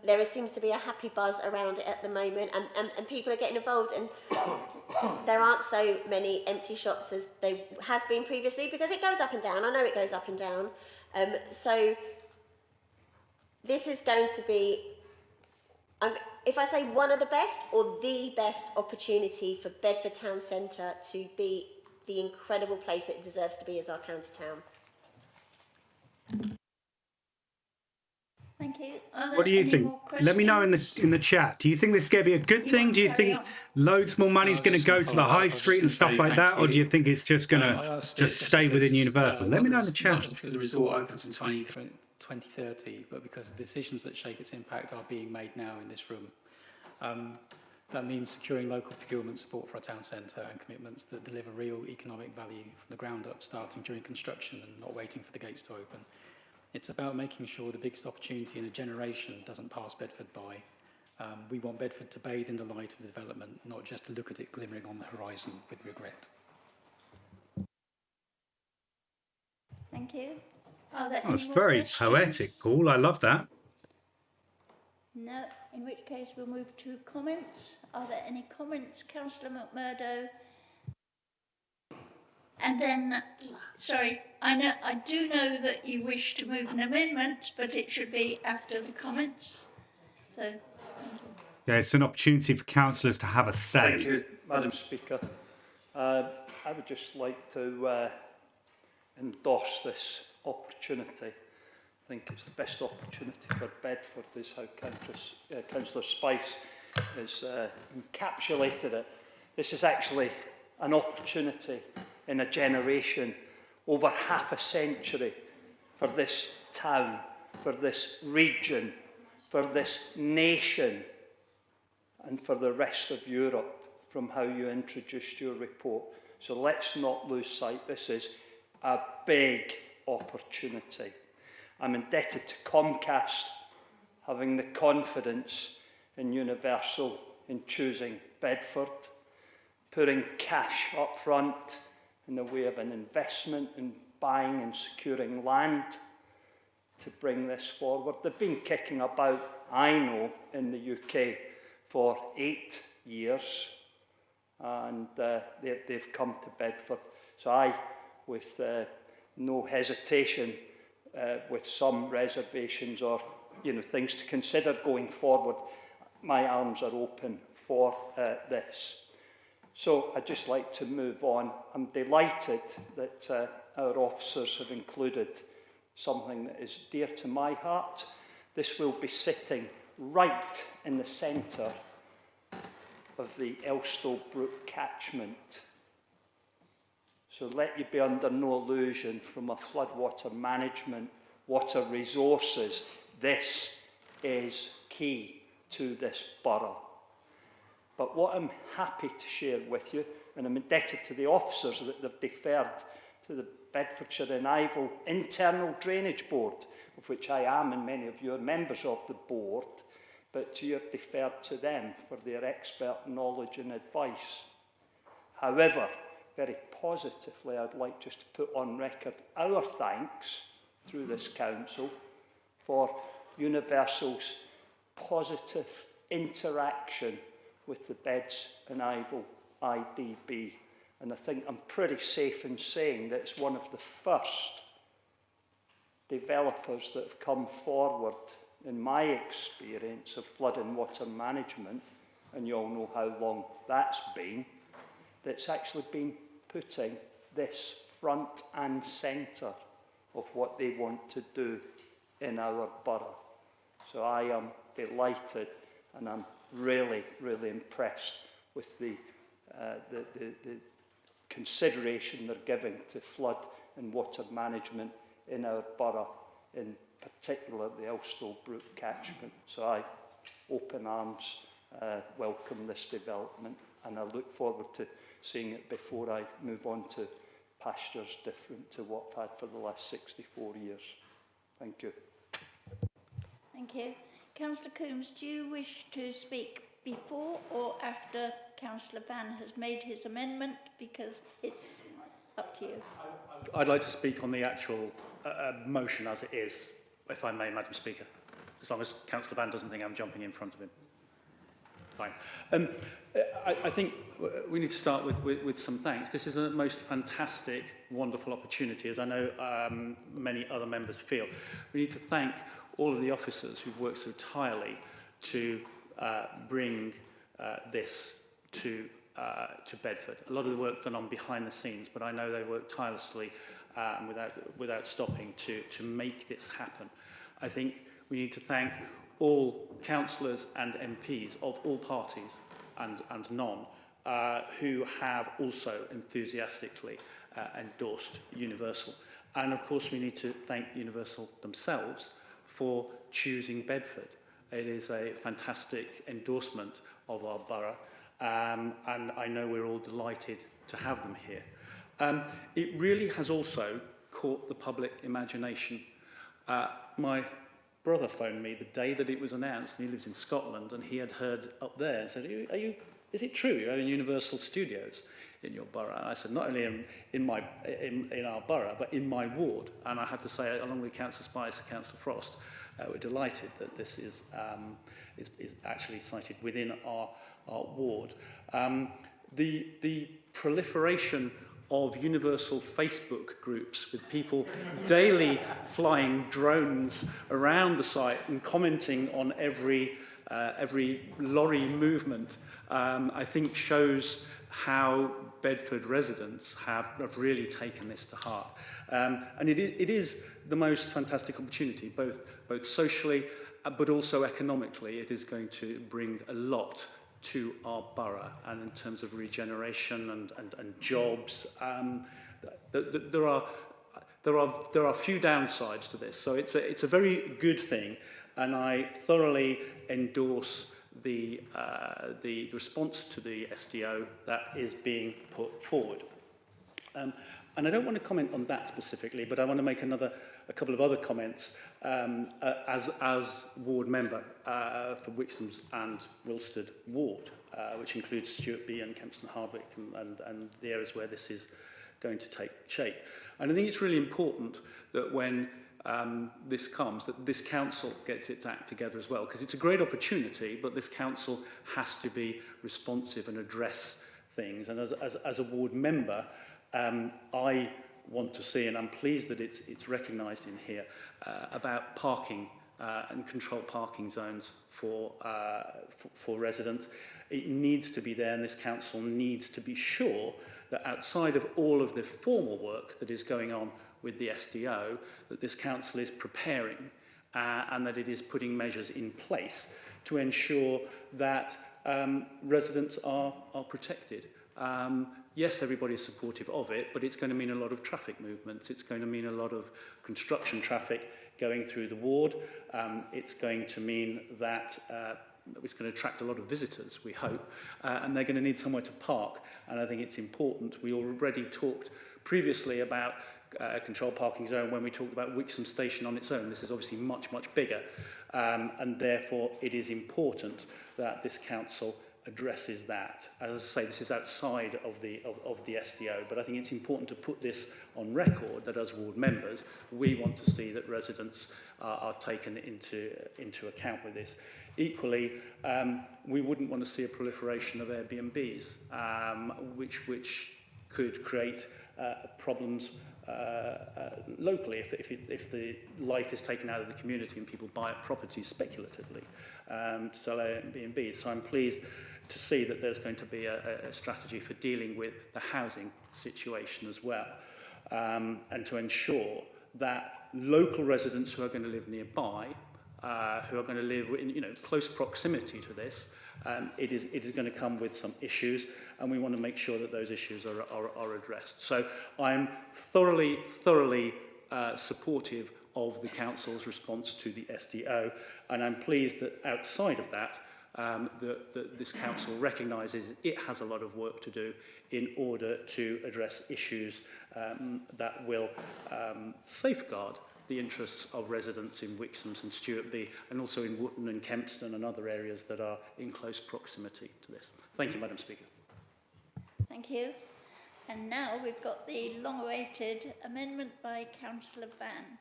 There seems to be a happy buzz around it at the moment, and people are getting involved, and there aren't so many empty shops as there has been previously, because it goes up and down. I know it goes up and down. So this is going to be, if I say one of the best or the best opportunity for Bedford Town Centre to be the incredible place that it deserves to be as our county town. Thank you. What do you think? Let me know in the chat. Do you think this is going to be a good thing? Do you think loads more money is going to go to the high street and stuff like that, or do you think it's just going to just stay within Universal? Let me know in the chat. Not just because the resort opens in 2030, but because the decisions that shape its impact are being made now in this room. That means securing local procurement support for our town centre and commitments that deliver real economic value from the ground up, starting during construction and not waiting for the gates to open. It's about making sure the biggest opportunity in a generation doesn't pass Bedford by. We want Bedford to bathe in the light of the development, not just to look at it glimmering on the horizon with regret. Thank you. Are there any It's more very questions? poetic, Paul. I love that. No, in which case we'll move to comments. Are there any comments, Councillor McMurdo? And then, sorry, I do know that you wish to move an amendment, but it should be after the comments. So, thank you. Yeah, it's an opportunity for councillors to have a say. Thank you, Madam Speaker. I would just like to endorse this opportunity. I think it's the best opportunity for Bedford, is how Councillor Spice has encapsulated it. This is actually an opportunity in a generation, over half a century, for this town, for this region, for this nation, and for the rest of Europe, from how you introduced your report. So let's not lose sight. This is a big opportunity. I'm indebted to Comcast having the confidence in Universal in choosing Bedford, putting cash up front in the way of an investment in buying and securing land to bring this forward. They've been kicking about, I know, in the UK for 8 years, and they've come to Bedford. So I, with no hesitation, with some reservations or things to consider going forward, my arms are open for this. So I'd just like to move on. I'm delighted that our officers have included something that is dear to my heart. This will be sitting right in the centre of the Elstow Brook catchment. So let you be under no illusion, from a floodwater management, water resources, this is key to this borough. But what I'm happy to share with you, and I'm indebted to the officers that they've deferred to the Bedfordshire and Ivell Internal Drainage Board, of which I am, and many of you are members of the board, but you have deferred to them for their expert knowledge and advice. However, very positively, I'd like just to put on record our thanks through this council for Universal's positive interaction with the Beds and Ivell IDB. And I think I'm pretty safe in saying that it's one of the first developers that have come forward, in my experience of flood and water management, and you all know how long that's been, that's actually been putting this front and centre of what they want to do in our borough. So I am delighted, and I'm really, really impressed with the consideration they're giving to flood and water management in our borough, in particular the Elstow Brook catchment. So I, open arms, welcome this development, and I look forward to seeing it before I move on to pastures different to what I've had for the last 64 years. Thank you. Thank you. Councillor Coombs, do you wish to speak before or after Councillor Van has made his amendment? Because it's up to you. I'd like to speak on the actual motion as it is, if I may, Madam Speaker, as long as Councillor Van doesn't think I'm jumping in front of him. Fine. I think we need to start with some thanks. This is a most fantastic, wonderful opportunity, as I know many other members feel. We need to thank all of the officers who've worked so tirelessly to bring this to Bedford. A lot of the work done on behind the scenes, but I know they worked tirelessly without stopping to make this happen. I think we need to thank all councillors and MPs of all parties and none who have also enthusiastically endorsed Universal. And of course we need to thank Universal themselves for choosing Bedford. It is a fantastic endorsement of our borough, and I know we're all delighted to have them here. It really has also caught the public imagination. My brother phoned me the day that it was announced, and he lives in Scotland, and he had heard up there and said, is it true you're having Universal Studios in your borough? And I said, not only in our borough, but in my ward. And I have to say, along with Councillor Spice and Councillor Frost, we're delighted that this is actually cited within our ward. The proliferation of Universal Facebook groups with people daily flying drones around the site and commenting on every lorry movement, I think shows how Bedford residents have really taken this to heart. And it is the most fantastic opportunity, both socially, but also economically. It is going to bring a lot to our borough, and in terms of regeneration and jobs. There are few downsides to this, so it's a very good thing, and I thoroughly endorse the response to the SDO that is being put forward. And I don't want to comment on that specifically, but I want to make a couple of other comments as ward member for Wixham's and Wilstead ward, which includes Stuart B and Kempston Hardwick and the areas where this is going to take shape. And I think it's really important that when this comes, that this council gets its act together as well, because it's a great opportunity, but this council has to be responsive and address things. And as a ward member, I want to see, and I'm pleased that it's recognised in here, about parking and controlled parking zones for residents. It needs to be there, and this council needs to be sure that outside of all of the formal work that is going on with the SDO, that this council is preparing and that it is putting measures in place to ensure that residents are protected. Yes, everybody is supportive of it, but it's going to mean a lot of traffic movements. It's going to mean a lot of construction traffic going through the ward. It's going to mean that it's going to attract a lot of visitors, we hope, and they're going to need somewhere to park. And I think it's important. We already talked previously about controlled parking zone when we talked about Wixham Station on its own. This is obviously much, much bigger, and therefore it is important that this council addresses that. As I say, this is outside of the SDO, but I think it's important to put this on record that as ward members, we want to see that residents are taken into account with this. Equally, we wouldn't want to see a proliferation of Airbnbs, which could create problems locally if the life is taken out of the community and people buy up properties speculatively to sell Airbnbs. So I'm pleased to see that there's going to be a strategy for dealing with the housing situation as well, and to ensure that local residents who are going to live nearby, who are going to live in close proximity to this, it is going to come with some issues, and we want to make sure that those issues are addressed. So I'm thoroughly supportive of the council's response to the SDO, and I'm pleased that outside of that, this council recognises it has a lot of work to do in order to address issues that will safeguard the interests of residents in Wixham's and Stuart B, and also in Wootton and Kempston and other areas that are in close proximity to this. Thank you, Madam Speaker. Thank you. And now we've got the long-awaited amendment by Councillor Van,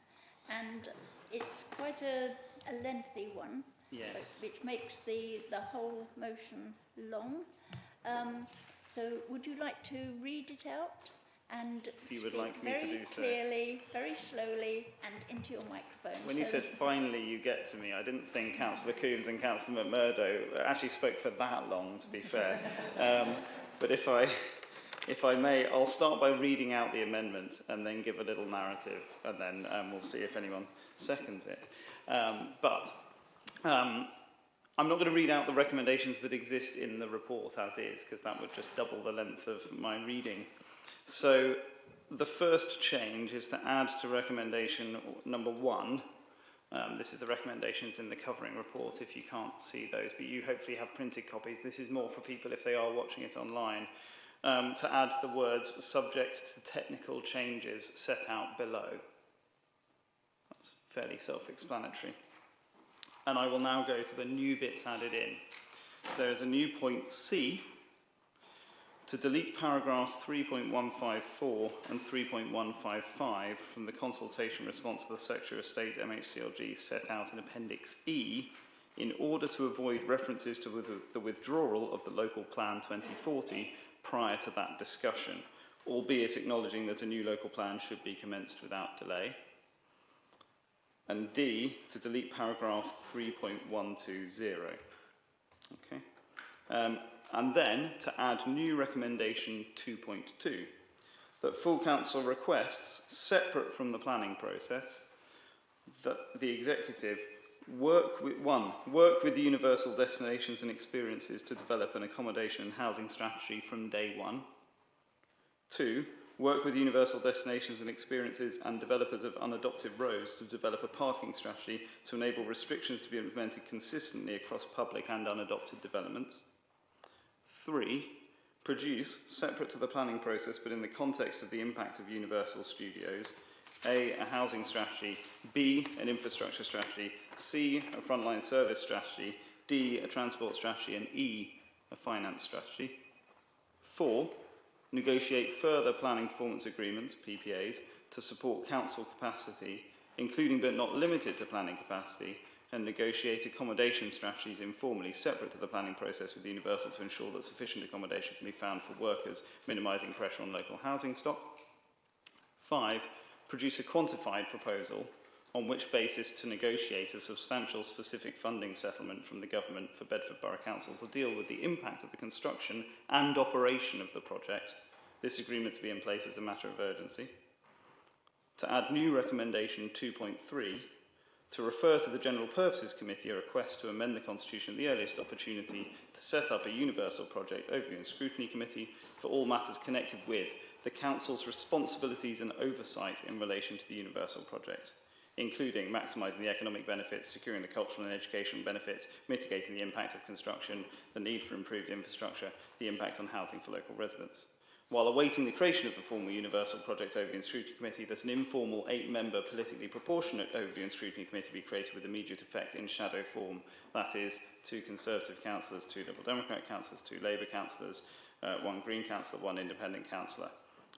and it's quite a lengthy one. Yes. Which makes the whole motion long. So would you like to read it out and if you would like me to do so. Clearly, very slowly, and into your microphone. When you said finally you get to me, I didn't think Councillor Coombs and Councillor McMurdo actually spoke for that long, to be fair. But if I may, I'll start by reading out the amendment and then give a little narrative, and then we'll see if anyone seconds it. I'm not going to read out the recommendations that exist in the report as is, because that would just double the length of my reading. So the first change is to add to recommendation number 1. This is the recommendations in the covering report if you can't see those, but you hopefully have printed copies. This is more for people if they are watching it online. To add the words subject to technical changes set out below. That's fairly self-explanatory. And I will now go to the new bits added in. So there is a new point C to delete paragraphs 3.154 and 3.155 from the consultation response to the Secretary of State MHCLG set out in Appendix E in order to avoid references to the withdrawal of the Local Plan 2040 prior to that discussion, albeit acknowledging that a new local plan should be commenced without delay. And D, to delete paragraph 3.120. Okay. And then to add new recommendation 2.2, that full council requests, separate from the planning process, that the executive work with the Universal Destinations and Experiences to develop an accommodation and housing strategy from day one. 2, work with Universal Destinations and Experiences and developers of unadopted roads to develop a parking strategy to enable restrictions to be implemented consistently across public and unadopted developments. 3, produce, separate to the planning process but in the context of the impact of Universal Studios, A, a housing strategy, B, an infrastructure strategy, C, a frontline service strategy, D, a transport strategy, and E, a finance strategy. 4, negotiate further planning performance agreements, PPAs, to support council capacity, including but not limited to planning capacity, and negotiate accommodation strategies informally separate to the planning process with Universal to ensure that sufficient accommodation can be found for workers, minimising pressure on local housing stock. 5, produce a quantified proposal on which basis to negotiate a substantial specific funding settlement from the government for Bedford Borough Council to deal with the impact of the construction and operation of the project, this agreement to be in place as a matter of urgency. To add new recommendation 2.3, to refer to the General Purposes Committee a request to amend the Constitution at the earliest opportunity to set up a universal project overview and scrutiny committee for all matters connected with the Council's responsibilities and oversight in relation to the universal project, including maximising the economic benefits, securing the cultural and educational benefits, mitigating the impact of construction, the need for improved infrastructure, the impact on housing for local residents. While awaiting the creation of the formal Universal Project Overview and Scrutiny Committee, that an informal 8-member politically proportionate Overview and Scrutiny Committee be created with immediate effect in shadow form, that is, 2 Conservative councillors, 2 Liberal Democrat councillors, 2 Labour councillors, 1 Green councillor, 1 Independent councillor,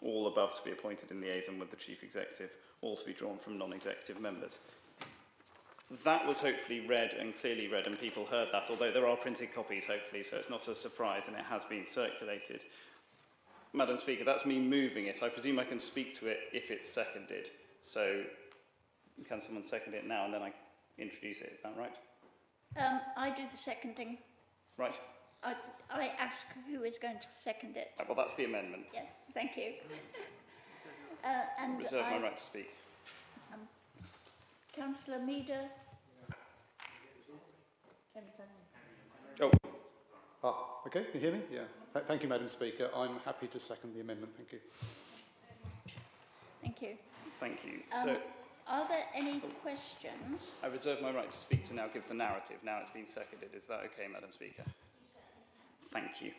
all above to be appointed in liaison with the Chief Executive, all to be drawn from non-executive members. That was hopefully read and clearly read, and people heard that, although there are printed copies, hopefully, so it's not a surprise, and it has been circulated. Madam Speaker, that's me moving it. I presume I can speak to it if it's seconded. So can someone second it now and then I introduce it? Is that right? I do the seconding. Right. I ask who is going to second it. Well, that's the amendment. Yeah, thank you. And reserve my right to speak. Councillor Meader. Oh. Okay, can you hear me? Yeah. Thank you, Madam Speaker. I'm happy to second the amendment. Thank you. Thank you. Thank you. So, are there any questions? I reserve my right to speak to now give the narrative. Now it's been seconded. Is that okay, Madam Speaker? Thank you.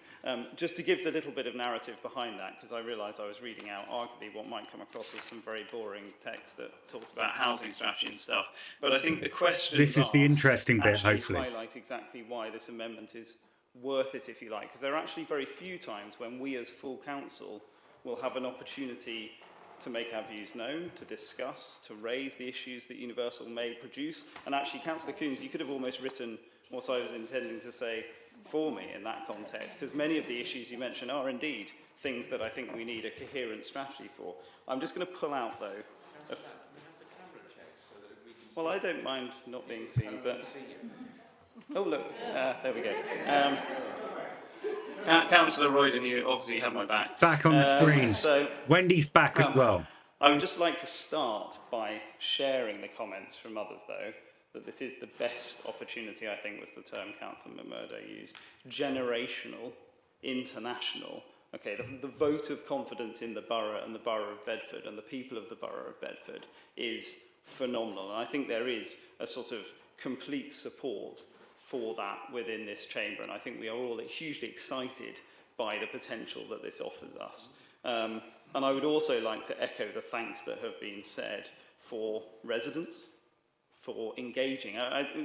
Just to give the little bit of narrative behind that, because I realised I was reading out arguably what might come across as some very boring text that talks about housing strategy and stuff. But I think the question this is the interesting bit, hopefully, highlight exactly why this amendment is worth it, if you like, because there are actually very few times when we as full council will have an opportunity to make our views known, to discuss, to raise the issues that Universal may produce. And actually, Councillor Coombs, you could have almost written what I was intending to say for me in that context, because many of the issues you mentioned are indeed things that I think we need a coherent strategy for. I'm just going to pull out, though. Well, I don't mind not being seen, but... Oh, look, there we go. Councillor Royden, you obviously have my back. Back on the screen. So, Wendy's back as well. I would just like to start by sharing the comments from others, though, that this is the best opportunity, I think was the term Councillor McMurdo used. Generational, international. Okay, the vote of confidence in the borough and the borough of Bedford and the people of the borough of Bedford is phenomenal. And I think there is a sort of complete support for that within this chamber, and I think we are all hugely excited by the potential that this offers us. And I would also like to echo the thanks that have been said for residents, for engaging.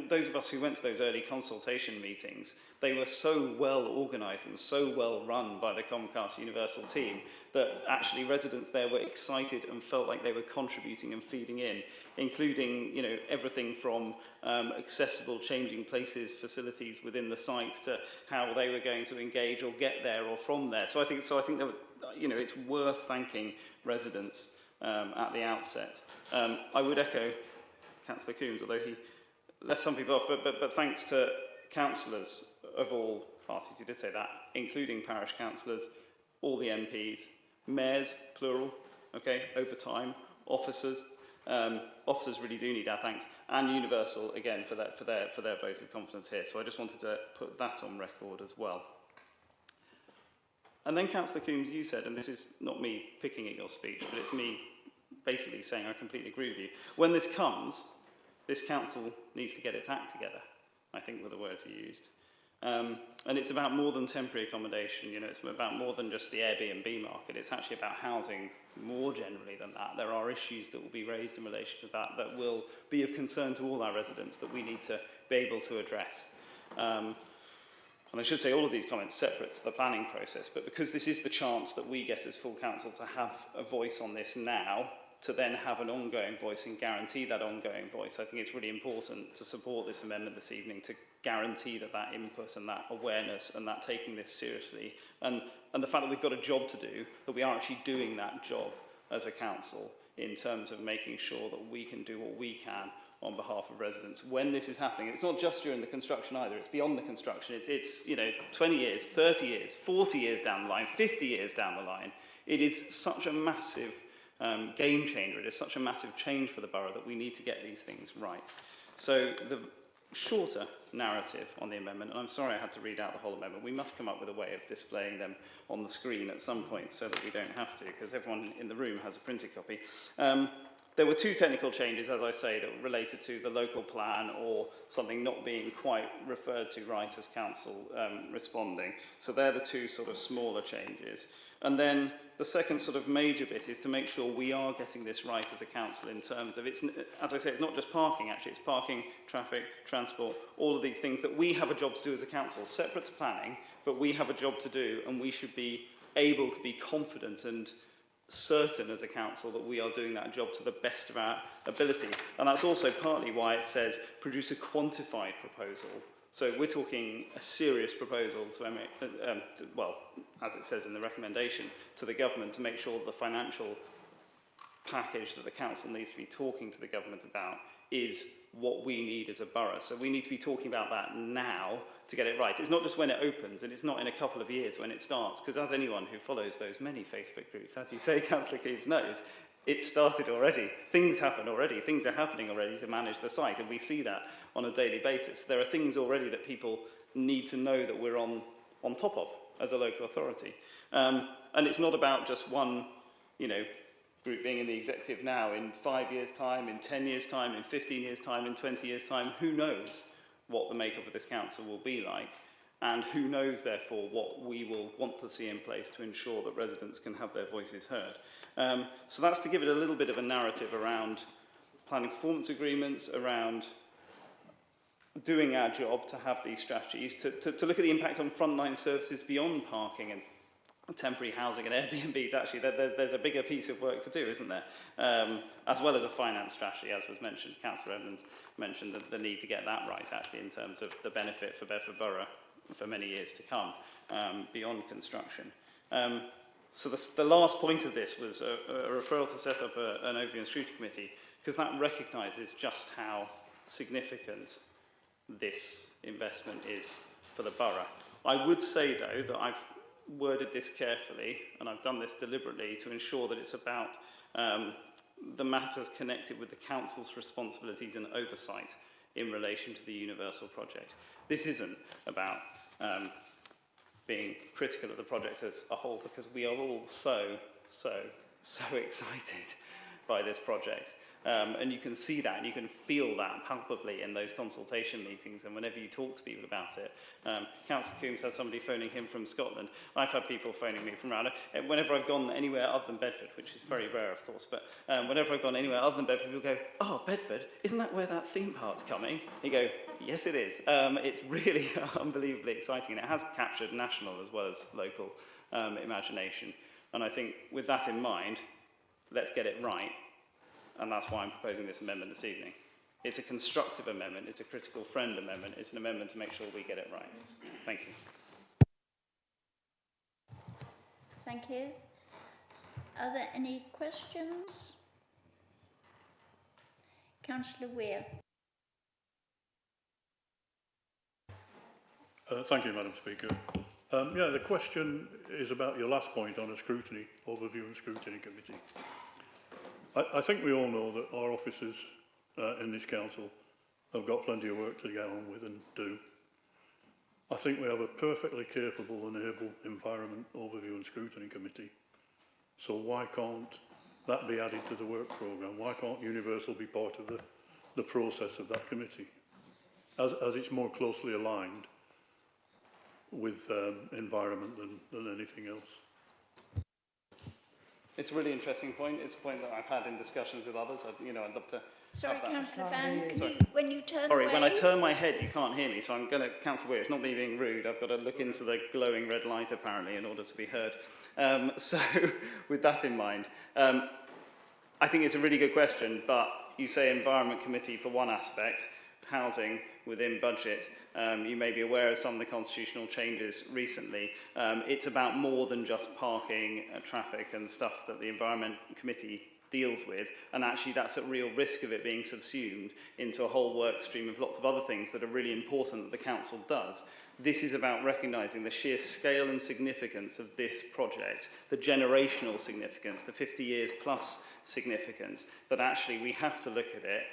Those of us who went to those early consultation meetings, they were so well organised and so well run by the Comcast Universal team that actually residents there were excited and felt like they were contributing and feeding in, including, you know, everything from accessible changing places, facilities within the site to how they were going to engage or get there or from there. So I think that, you know, it's worth thanking residents at the outset. I would echo Councillor Coombs, although he left some people off, but thanks to councillors of all parties who did say that, including parish councillors, all the MPs, mayors, plural, okay, over time, officers, Officers really do need our thanks, and Universal again for their vote of confidence here. So I just wanted to put that on record as well. And then, Councillor Coombs, you said, and this is not me picking at your speech, but it's me basically saying I completely agree with you. When this comes, this council needs to get its act together, I think were the words you used. And it's about more than temporary accommodation, you know, it's about more than just the Airbnb market. It's actually about housing more generally than that. There are issues that will be raised in relation to that that will be of concern to all our residents that we need to be able to address. And I should say all of these comments separate to the planning process, but because this is the chance that we get as full council to have a voice on this now, to then have an ongoing voice and guarantee that ongoing voice, I think it's really important to support this amendment this evening to guarantee that that input and that awareness and that taking this seriously and the fact that we've got a job to do, that we are actually doing that job as a council in terms of making sure that we can do what we can on behalf of residents when this is happening. It's not just during the construction either, it's beyond the construction. It's you know, 20 years, 30 years, 40 years down the line, 50 years down the line. It is such a massive game changer. It is such a massive change for the borough that we need to get these things right. So the shorter narrative on the amendment, and I'm sorry I had to read out the whole amendment, we must come up with a way of displaying them on the screen at some point so that we don't have to, because everyone in the room has a printed copy. There were two technical changes, as I say, that were related to the local plan or something not being quite referred to right as council responding. So they're the two sort of smaller changes. And then the second sort of major bit is to make sure we are getting this right as a council in terms of, it's, as I say, it's not just parking actually, it's parking, traffic, transport, all of these things that we have a job to do as a council, separate to planning, but we have a job to do and we should be able to be confident and certain as a council that we are doing that job to the best of our ability. And that's also partly why it says produce a quantified proposal. So we're talking a serious proposal to, well, as it says in the recommendation, to the government to make sure that the financial package that the council needs to be talking to the government about is what we need as a borough. So we need to be talking about that now to get it right. It's not just when it opens, and it's not in a couple of years when it starts, because as anyone who follows those many Facebook groups, as you say, Councillor Coombs knows, it started already. Things happen already. Things are happening already to manage the site, and we see that on a daily basis. There are things already that people need to know that we're on top of as a local authority. And it's not about just one, you know, group being in the executive now. In 5 years' time, in 10 years' time, in 15 years' time, in 20 years' time, who knows what the makeup of this council will be like, and who knows, therefore, what we will want to see in place to ensure that residents can have their voices heard. So that's to give it a little bit of a narrative around planning performance agreements, around doing our job to have these strategies, to look at the impact on frontline services beyond parking and temporary housing and Airbnbs. Actually, there's a bigger piece of work to do, isn't there? As well as a finance strategy, as was mentioned. Councillor Edmonds mentioned the need to get that right, actually, in terms of the benefit for Bedford Borough for many years to come, beyond construction. So the last point of this was a referral to set up an overview and scrutiny committee, because that recognises just how significant this investment is for the borough. I would say, though, that I've worded this carefully, and I've done this deliberately to ensure that it's about the matters connected with the council's responsibilities and oversight in relation to the Universal project. This isn't about being critical of the project as a whole, because we are all so excited by this project. And you can see that and you can feel that palpably in those consultation meetings and whenever you talk to people about it. Councillor Coombs has somebody phoning him from Scotland. I've had people phoning me from around. Whenever I've gone anywhere other than Bedford, which is very rare of course, but whenever I've gone anywhere other than Bedford, people go, "Oh, Bedford, isn't that where that theme park's coming?" You go, "Yes, it is." It's really unbelievably exciting, and it has captured national as well as local imagination. And I think with that in mind, let's get it right. And that's why I'm proposing this amendment this evening. It's a constructive amendment, it's a critical friend amendment, it's an amendment to make sure we get it right. Thank you. Thank you. Are there any questions? Councillor Weir. Thank you, Madam Speaker. Yeah, the question is about your last point on a scrutiny, overview and scrutiny committee. I think we all know that our officers in this council have got plenty of work to get on with and do. I think we have a perfectly capable and able Environment Overview and Scrutiny Committee. So why can't that be added to the work programme? Why can't Universal be part of the process of that committee? As it's more closely aligned with environment than anything else. It's a really interesting point. It's a point that I've had in discussions with others. I'd love to. Sorry, Councillor Ban, can Sorry. you, when you turn Sorry, away... when I turn my head, you can't hear me, so I'm going to, Councillor Weir, it's not me being rude, I've got to look into the glowing red light, apparently, in order to be heard. So, with that in mind, I think it's a really good question, but you say Environment Committee for one aspect, housing within budget. You may be aware of some of the constitutional changes recently. It's about more than just parking, traffic and stuff that the Environment Committee deals with, and actually that's at real risk of it being subsumed into a whole work stream of lots of other things that are really important that the council does. This is about recognising the sheer scale and significance of this project, the generational significance, the 50 years plus significance, that actually we have to look at it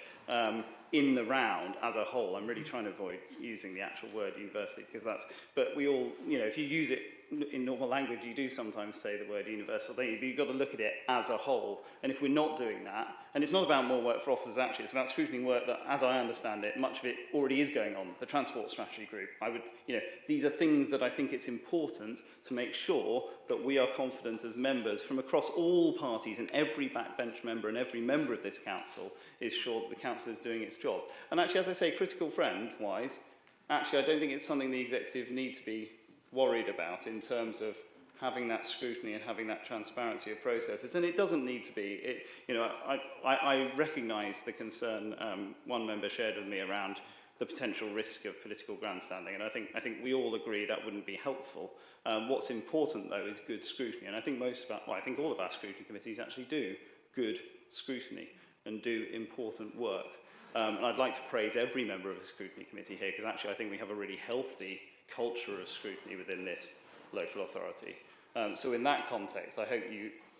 in the round as a whole. I'm really trying to avoid using the actual word universally, because that's, but we all, if you use it in normal language, you do sometimes say the word universal, don't you? But you've got to look at it as a whole. And if we're not doing that, and it's not about more work for officers actually, it's about scrutining work that, as I understand it, much of it already is going on. The Transport Strategy Group, these are things that I think it's important to make sure that we are confident as members from across all parties, and every backbench member and every member of this council is sure that the council is doing its job. And actually, as I say, critical friend-wise, actually I don't think it's something the executive need to be worried about in terms of having that scrutiny and having that transparency of processes, and it doesn't need to be. I recognise the concern one member shared with me around the potential risk of political grandstanding, and I think we all agree that wouldn't be helpful. What's important though is good scrutiny, and I think I think all of our scrutiny committees actually do good scrutiny and do important work. And I'd like to praise every member of the scrutiny committee here, because actually I think we have a really healthy culture of scrutiny within this local authority. So in that context, I hope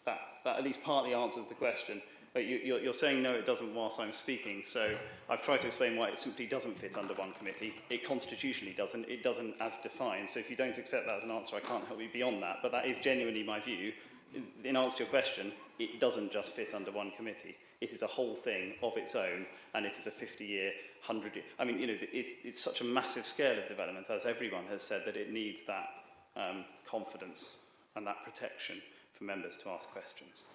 that at least partly answers the question. But you're saying no, it doesn't whilst I'm speaking. So I've tried to explain why it simply doesn't fit under one committee. It constitutionally doesn't. It doesn't as defined. So if you don't accept that as an answer, I can't help you beyond that. But that is genuinely my view. In answer to your question, it doesn't just fit under one committee. It is a whole thing of its own, and it is a 50-year, 100-year... I mean, it's such a massive scale of development, as everyone has said, that it needs that confidence and that protection for members to ask questions.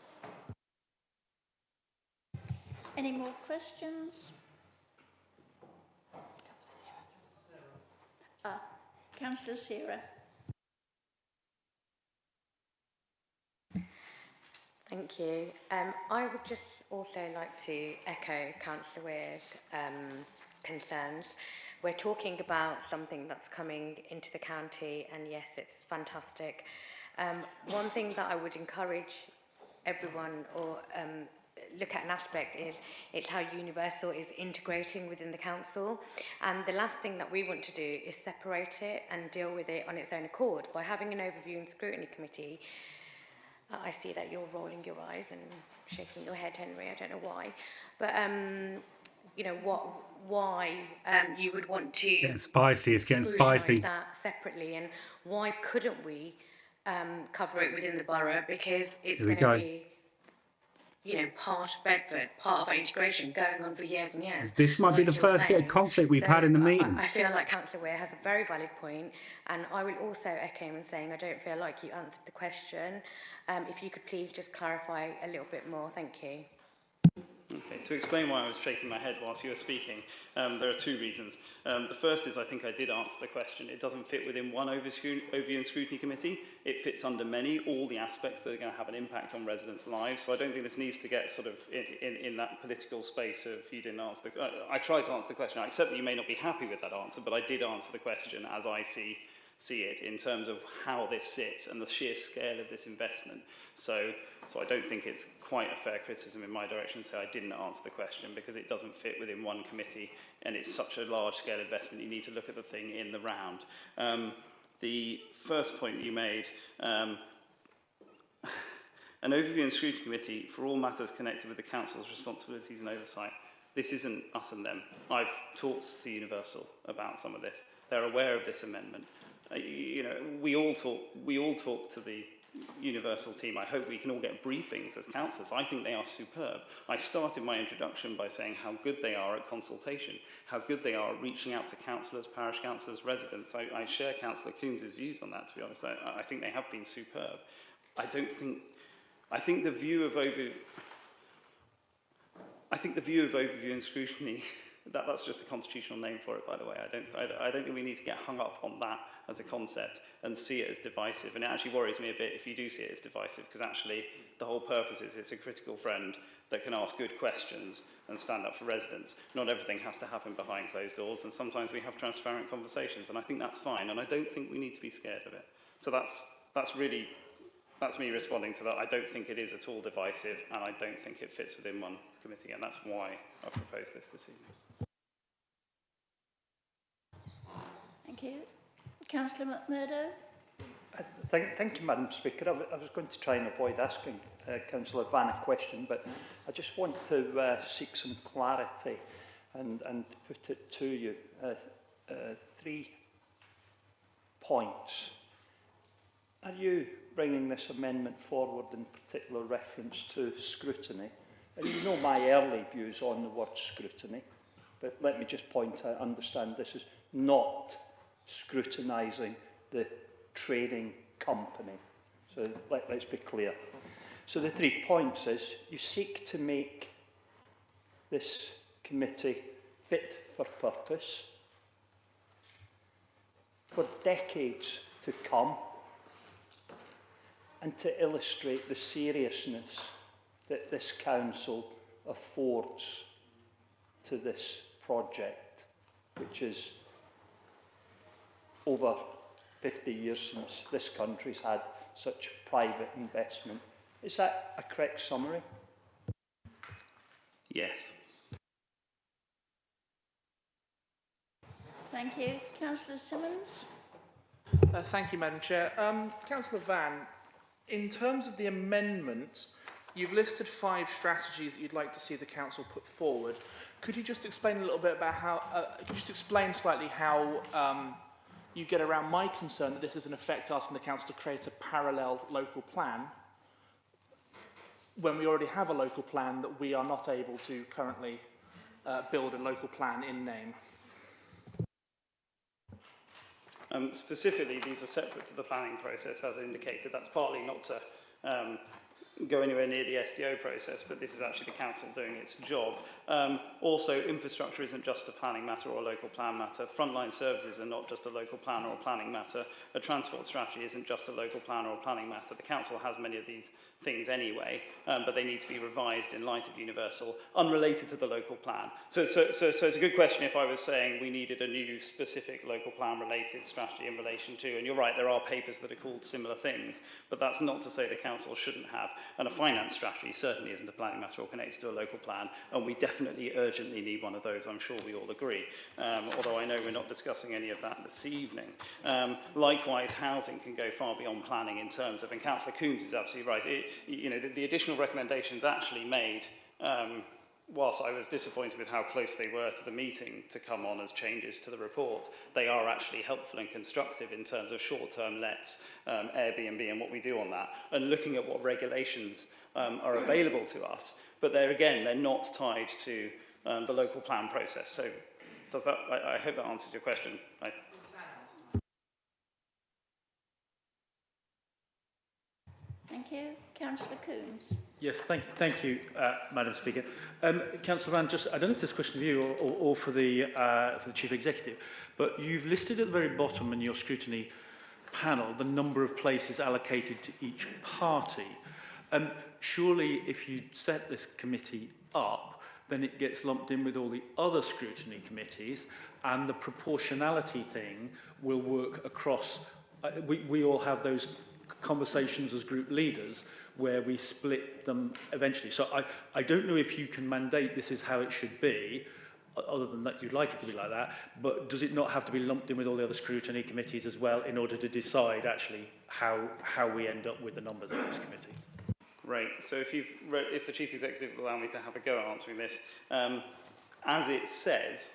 Any more questions? Councillor Sierra. Thank you. I would just also like to echo Councillor Weir's concerns. We're talking about something that's coming into the county, and yes, it's fantastic. One thing that I would encourage everyone or look at an aspect is it's how Universal is integrating within the council, and the last thing that we want to do is separate it and deal with it on its own accord. By having an overview and scrutiny committee, I see that you're rolling your eyes and shaking your head, Henry. I don't know why, but why you would want to Getting spicy. It's getting spicy. that separately, and why couldn't we cover it within the borough, because it's going to be part of Bedford, part of our integration going on for years and years. This might be the first bit of conflict we've had in the meeting. I feel like Councillor Weir has a very valid point, and I will also echo him in saying I don't feel like you answered the question. If you could please just clarify a little bit more. Thank you. Okay, to explain why I was shaking my head whilst you were speaking, there are two reasons. The first is I think I did answer the question. It doesn't fit within one overview and scrutiny committee. It fits under many, all the aspects that are going to have an impact on residents' lives. So I don't think this needs to get sort of in that political space of you didn't answer the question. I tried to answer the question. I accept that you may not be happy with that answer, but I did answer the question as I see it in terms of how this sits and the sheer scale of this investment. So I don't think it's quite a fair criticism in my direction to say I didn't answer the question, because it doesn't fit within one committee and it's such a large scale investment. You need to look at the thing in the round. The first point you made, An overview and scrutiny committee for all matters connected with the council's responsibilities and oversight. This isn't us and them. I've talked to Universal about some of this. They're aware of this amendment. You know, we all talk to the Universal team. I hope we can all get briefings as councillors. I think they are superb. I started my introduction by saying how good they are at consultation, how good they are at reaching out to councillors, parish councillors, residents. I share Councillor Coombs' views on that, to be honest. I think they have been superb. I think the view of overview and scrutiny, that's just the constitutional name for it, by the way. I don't think we need to get hung up on that as a concept and see it as divisive. And it actually worries me a bit if you do see it as divisive, because actually the whole purpose is it's a critical friend that can ask good questions and stand up for residents. Not everything has to happen behind closed doors, and sometimes we have transparent conversations, and I think that's fine, and I don't think we need to be scared of it. So that's me responding to that. I don't think it is at all divisive, and I don't think it fits within one committee, and that's why I've proposed this evening. Thank you. Councillor McMurdo. Thank you, Madam Speaker. I was going to try and avoid asking Councillor Vann a question, but I just want to seek some clarity and put it to you. 3 points. Are you bringing this amendment forward in particular reference to scrutiny? And you know my early views on the word scrutiny, but let me just point out, understand this is not scrutinising the trading company. So let's be clear. So the 3 points is you seek to make this committee fit for purpose for decades to come, and to illustrate the seriousness that this council affords to this project, which is over 50 years since this country's had such private investment. Is that a correct summary? Yes. Thank you. Councillor Simmons. Thank you, Madam Chair. Councillor Vann, in terms of the amendment, you've listed 5 strategies that you'd like to see the council put forward. Could you just explain a little bit about how, could you just explain slightly how you get around my concern that this is in effect asking the council to create a parallel local plan when we already have a local plan that we are not able to currently build a local plan in name? Specifically, these are separate to the planning process, as indicated. That's partly not to go anywhere near the SDO process, but this is actually the council doing its job. Also, infrastructure isn't just a planning matter or a local plan matter. Frontline services are not just a local plan or a planning matter. A transport strategy isn't just a local plan or a planning matter. The council has many of these things anyway, but they need to be revised in light of Universal, unrelated to the local plan. So it's a good question if I was saying we needed a new specific local plan related strategy in relation to, and you're right, there are papers that are called similar things, but that's not to say the council shouldn't have. And a finance strategy certainly isn't a planning matter or connected to a local plan, and we definitely urgently need one of those. I'm sure we all agree, although I know we're not discussing any of that this evening. Likewise, housing can go far beyond planning in terms of, and Councillor Coombs is absolutely right, the additional recommendations actually made, whilst I was disappointed with how close they were to the meeting to come on as changes to the report, they are actually helpful and constructive in terms of short-term lets, Airbnb and what we do on that, and looking at what regulations are available to us. But they're not tied to the local plan process. So does that, I hope that answers your question. Thank you. Councillor Coombs. Yes, thank you, Madam Speaker. Councillor Vann, I don't know if this is a question for you or for the Chief Executive, but you've listed at the very bottom in your scrutiny panel the number of places allocated to each party. Surely if you set this committee up, then it gets lumped in with all the other scrutiny committees, and the proportionality thing will work across. We all have those conversations as group leaders where we split them eventually. So I don't know if you can mandate this is how it should be, other than that you'd like it to be like that, but does it not have to be lumped in with all the other scrutiny committees as well in order to decide actually how we end up with the numbers of this committee? Great. So if the Chief Executive will allow me to have a go at answering this, as it says,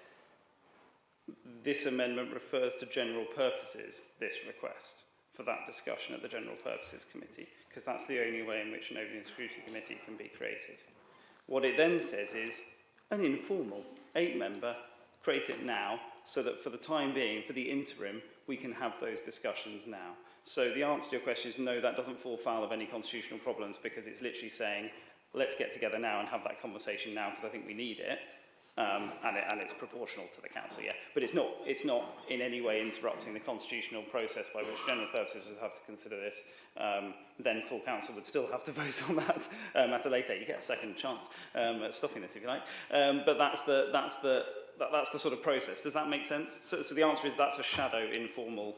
this amendment refers to general purposes, this request, for that discussion at the General Purposes Committee, because that's the only way in which an Open Scrutiny Committee can be created. What it then says is an informal 8-member, create it now, so that for the time being, for the interim, we can have those discussions now. So the answer to your question is no, that doesn't fall foul of any constitutional problems, because it's literally saying, let's get together now and have that conversation now, because I think we need it. And it's proportional to the council, yeah. But it's not in any way interrupting the constitutional process by which general purposes would have to consider this. Then full council would still have to vote on that at a later date. You get a second chance at stopping this if you like. But that's the sort of process. Does that make sense? So the answer is that's a shadow informal,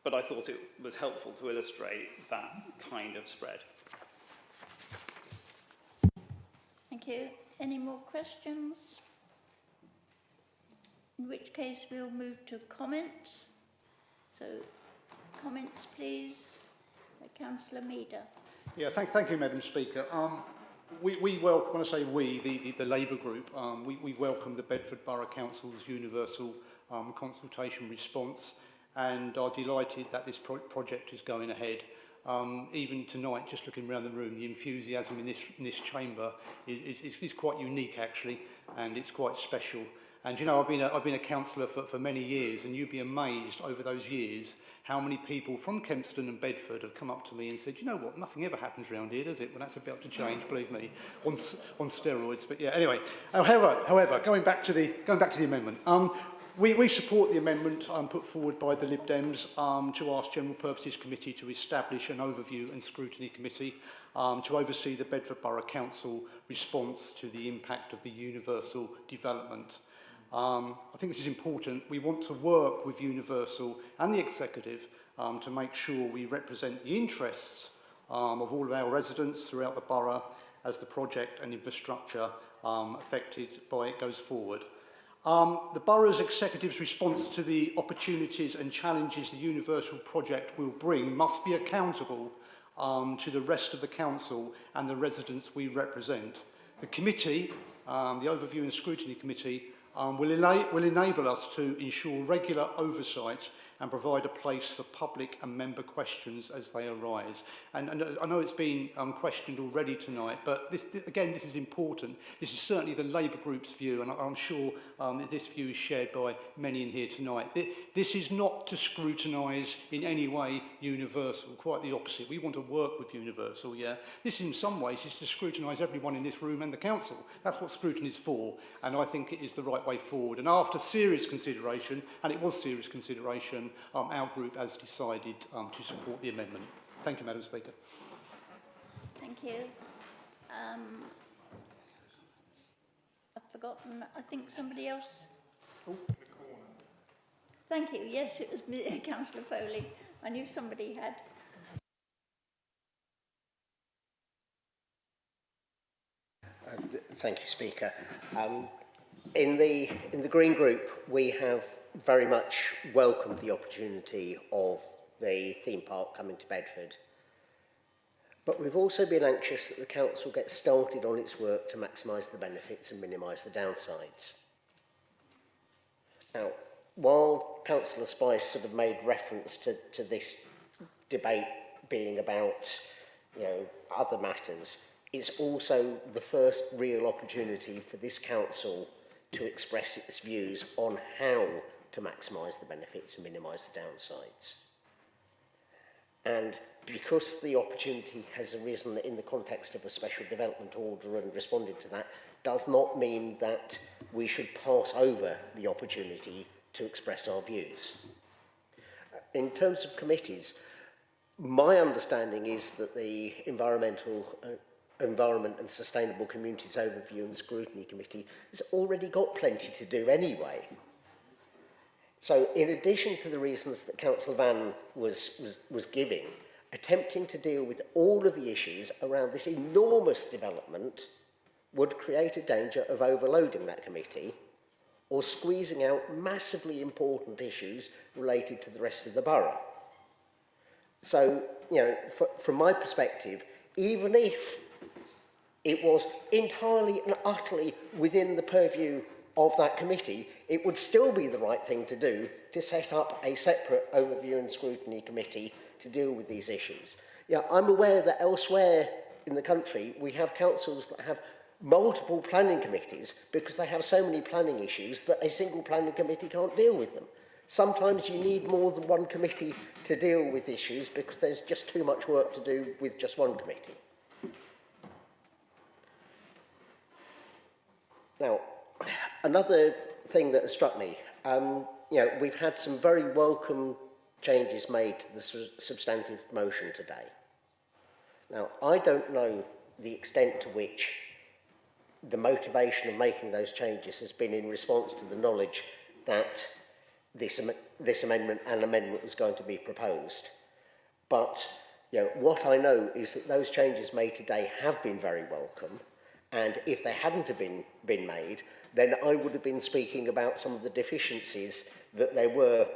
but I thought it was helpful to illustrate that kind of spread. Thank you. Any more questions? In which case we'll move to comments. So, comments please. Councillor Meader. Yeah, thank you, Madam Speaker. We welcome, when I say we, the Labour group, we welcome the Bedford Borough Council's universal consultation response and are delighted that this project is going ahead. Even tonight, just looking around the room, the enthusiasm in this chamber is quite unique actually, and it's quite special. And you know, I've been a councillor for many years, and you'd be amazed over those years how many people from Kempston and Bedford have come up to me and said, you know what, nothing ever happens around here, does it? Well, that's about to change, believe me, on steroids. But yeah, anyway. However, going back to the amendment. We support the amendment put forward by the Lib Dems to ask General Purposes Committee to establish an overview and scrutiny committee to oversee the Bedford Borough Council response to the impact of the universal development. I think this is important. We want to work with Universal and the Executive to make sure we represent the interests of all of our residents throughout the borough as the project and infrastructure affected by it goes forward. The borough's executive's response to the opportunities and challenges the universal project will bring must be accountable to the rest of the council and the residents we represent. The committee, the Overview and Scrutiny Committee, will enable us to ensure regular oversight and provide a place for public and member questions as they arise. And I know it's been questioned already tonight, but this is important. This is certainly the Labour Group's view, and I'm sure that this view is shared by many in here tonight. This is not to scrutinise in any way Universal, quite the opposite. We want to work with Universal, yeah. This in some ways is to scrutinise everyone in this room and the council. That's what scrutiny is for, and I think it is the right way forward. And after serious consideration, and it was serious consideration, our group has decided to support the amendment. Thank you, Madam Speaker. Thank you. I've forgotten, I think somebody else. Oh. Thank you. Yes, it was Councillor Foley. I knew somebody had. Thank you, Speaker. In the Green Group, we have very much welcomed the opportunity of the theme park coming to Bedford. But we've also been anxious that the council gets started on its work to maximise the benefits and minimise the downsides. Now, while Councillor Spice sort of made reference to this debate being about, other matters, it's also the first real opportunity for this council to express its views on how to maximise the benefits and minimise the downsides. And because the opportunity has arisen in the context of a special development order and responded to that, does not mean that we should pass over the opportunity to express our views. In terms of committees, my understanding is that the Environment and Sustainable Communities Overview and Scrutiny Committee has already got plenty to do anyway. So in addition to the reasons that Councillor Van was giving, attempting to deal with all of the issues around this enormous development would create a danger of overloading that committee or squeezing out massively important issues related to the rest of the borough. So, from my perspective, even if it was entirely and utterly within the purview of that committee, it would still be the right thing to do to set up a separate overview and scrutiny committee to deal with these issues. Yeah, I'm aware that elsewhere in the country we have councils that have multiple planning committees because they have so many planning issues that a single planning committee can't deal with them. Sometimes you need more than one committee to deal with issues because there's just too much work to do with just one committee. Now, another thing that has struck me, we've had some very welcome changes made to the substantive motion today. Now, I don't know the extent to which the motivation of making those changes has been in response to the knowledge that this amendment was going to be proposed. But what I know is that those changes made today have been very welcome, and if they hadn't have been made, then I would have been speaking about some of the deficiencies that there were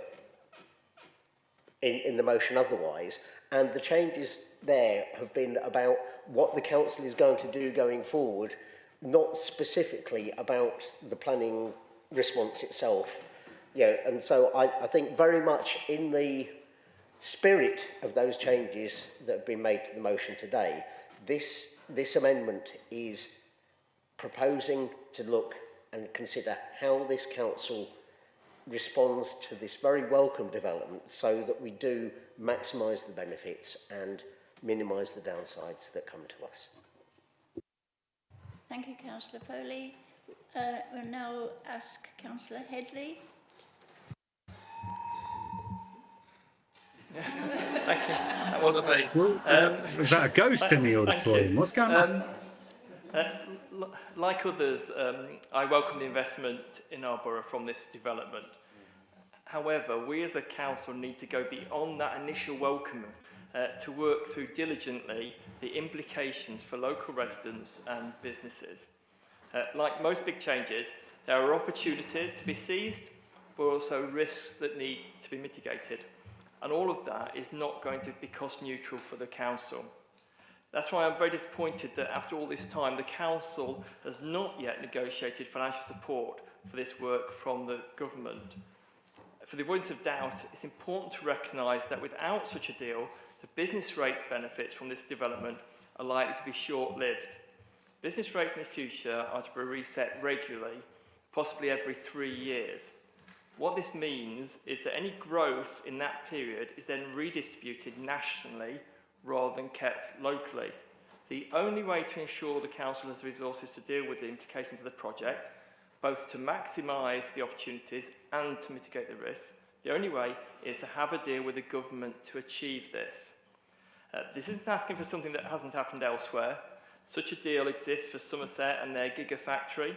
in the motion otherwise, and the changes there have been about what the council is going to do going forward, not specifically about the planning response itself. And so I think very much in the spirit of those changes that have been made to the motion today, this amendment is proposing to look and consider how this council responds to this very welcome development so that we do maximise the benefits and minimise the downsides that come to us. Thank you, Councillor Foley. We'll now ask Councillor Headley. Thank you. That wasn't me. Is that a ghost in the auditorium? What's going on? Like others, I welcome the investment in our borough from this development. However, we as a council need to go beyond that initial welcome to work through diligently the implications for local residents and businesses. Like most big changes, there are opportunities to be seized, but also risks that need to be mitigated. And all of that is not going to be cost neutral for the council. That's why I'm very disappointed that after all this time, the council has not yet negotiated financial support for this work from the government. For the avoidance of doubt, it's important to recognise that without such a deal, the business rates benefits from this development are likely to be short-lived. Business rates in the future are to be reset regularly, possibly every 3 years. What this means is that any growth in that period is then redistributed nationally rather than kept locally. The only way to ensure the council has the resources to deal with the implications of the project, both to maximise the opportunities and to mitigate the risks, the only way is to have a deal with the government to achieve this. This isn't asking for something that hasn't happened elsewhere. Such a deal exists for Somerset and their gigafactory,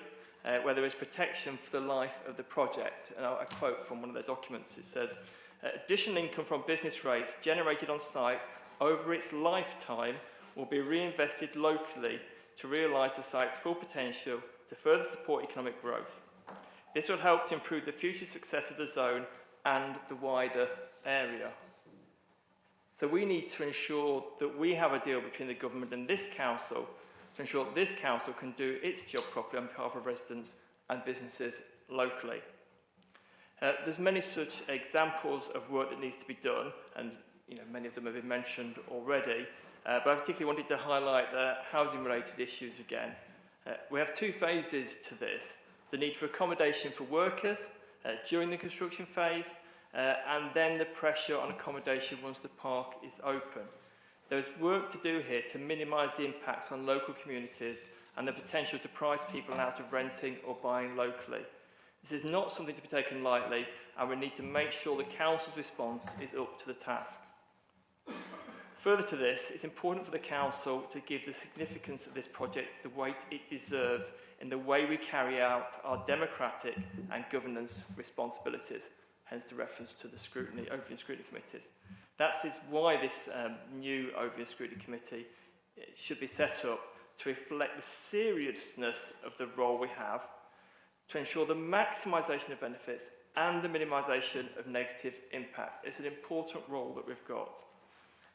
where there is protection for the life of the project. And I quote from one of their documents. It says, additional income from business rates generated on site over its lifetime will be reinvested locally to realise the site's full potential to further support economic growth. This will help to improve the future success of the zone and the wider area. So we need to ensure that we have a deal between the government and this council to ensure that this council can do its job properly on behalf of residents and businesses locally. There's many such examples of work that needs to be done, and many of them have been mentioned already, but I particularly wanted to highlight the housing-related issues again. We have two phases to this: the need for accommodation for workers during the construction phase, and then the pressure on accommodation once the park is open. There is work to do here to minimise the impacts on local communities and the potential to price people out of renting or buying locally. This is not something to be taken lightly, and we need to make sure the council's response is up to the task. Further to this, it's important for the council to give the significance of this project the weight it deserves in the way we carry out our democratic and governance responsibilities, hence the reference to the overview and scrutiny committees. That is why this new overview and scrutiny committee should be set up to reflect the seriousness of the role we have, to ensure the maximisation of benefits and the minimisation of negative impact. It's an important role that we've got.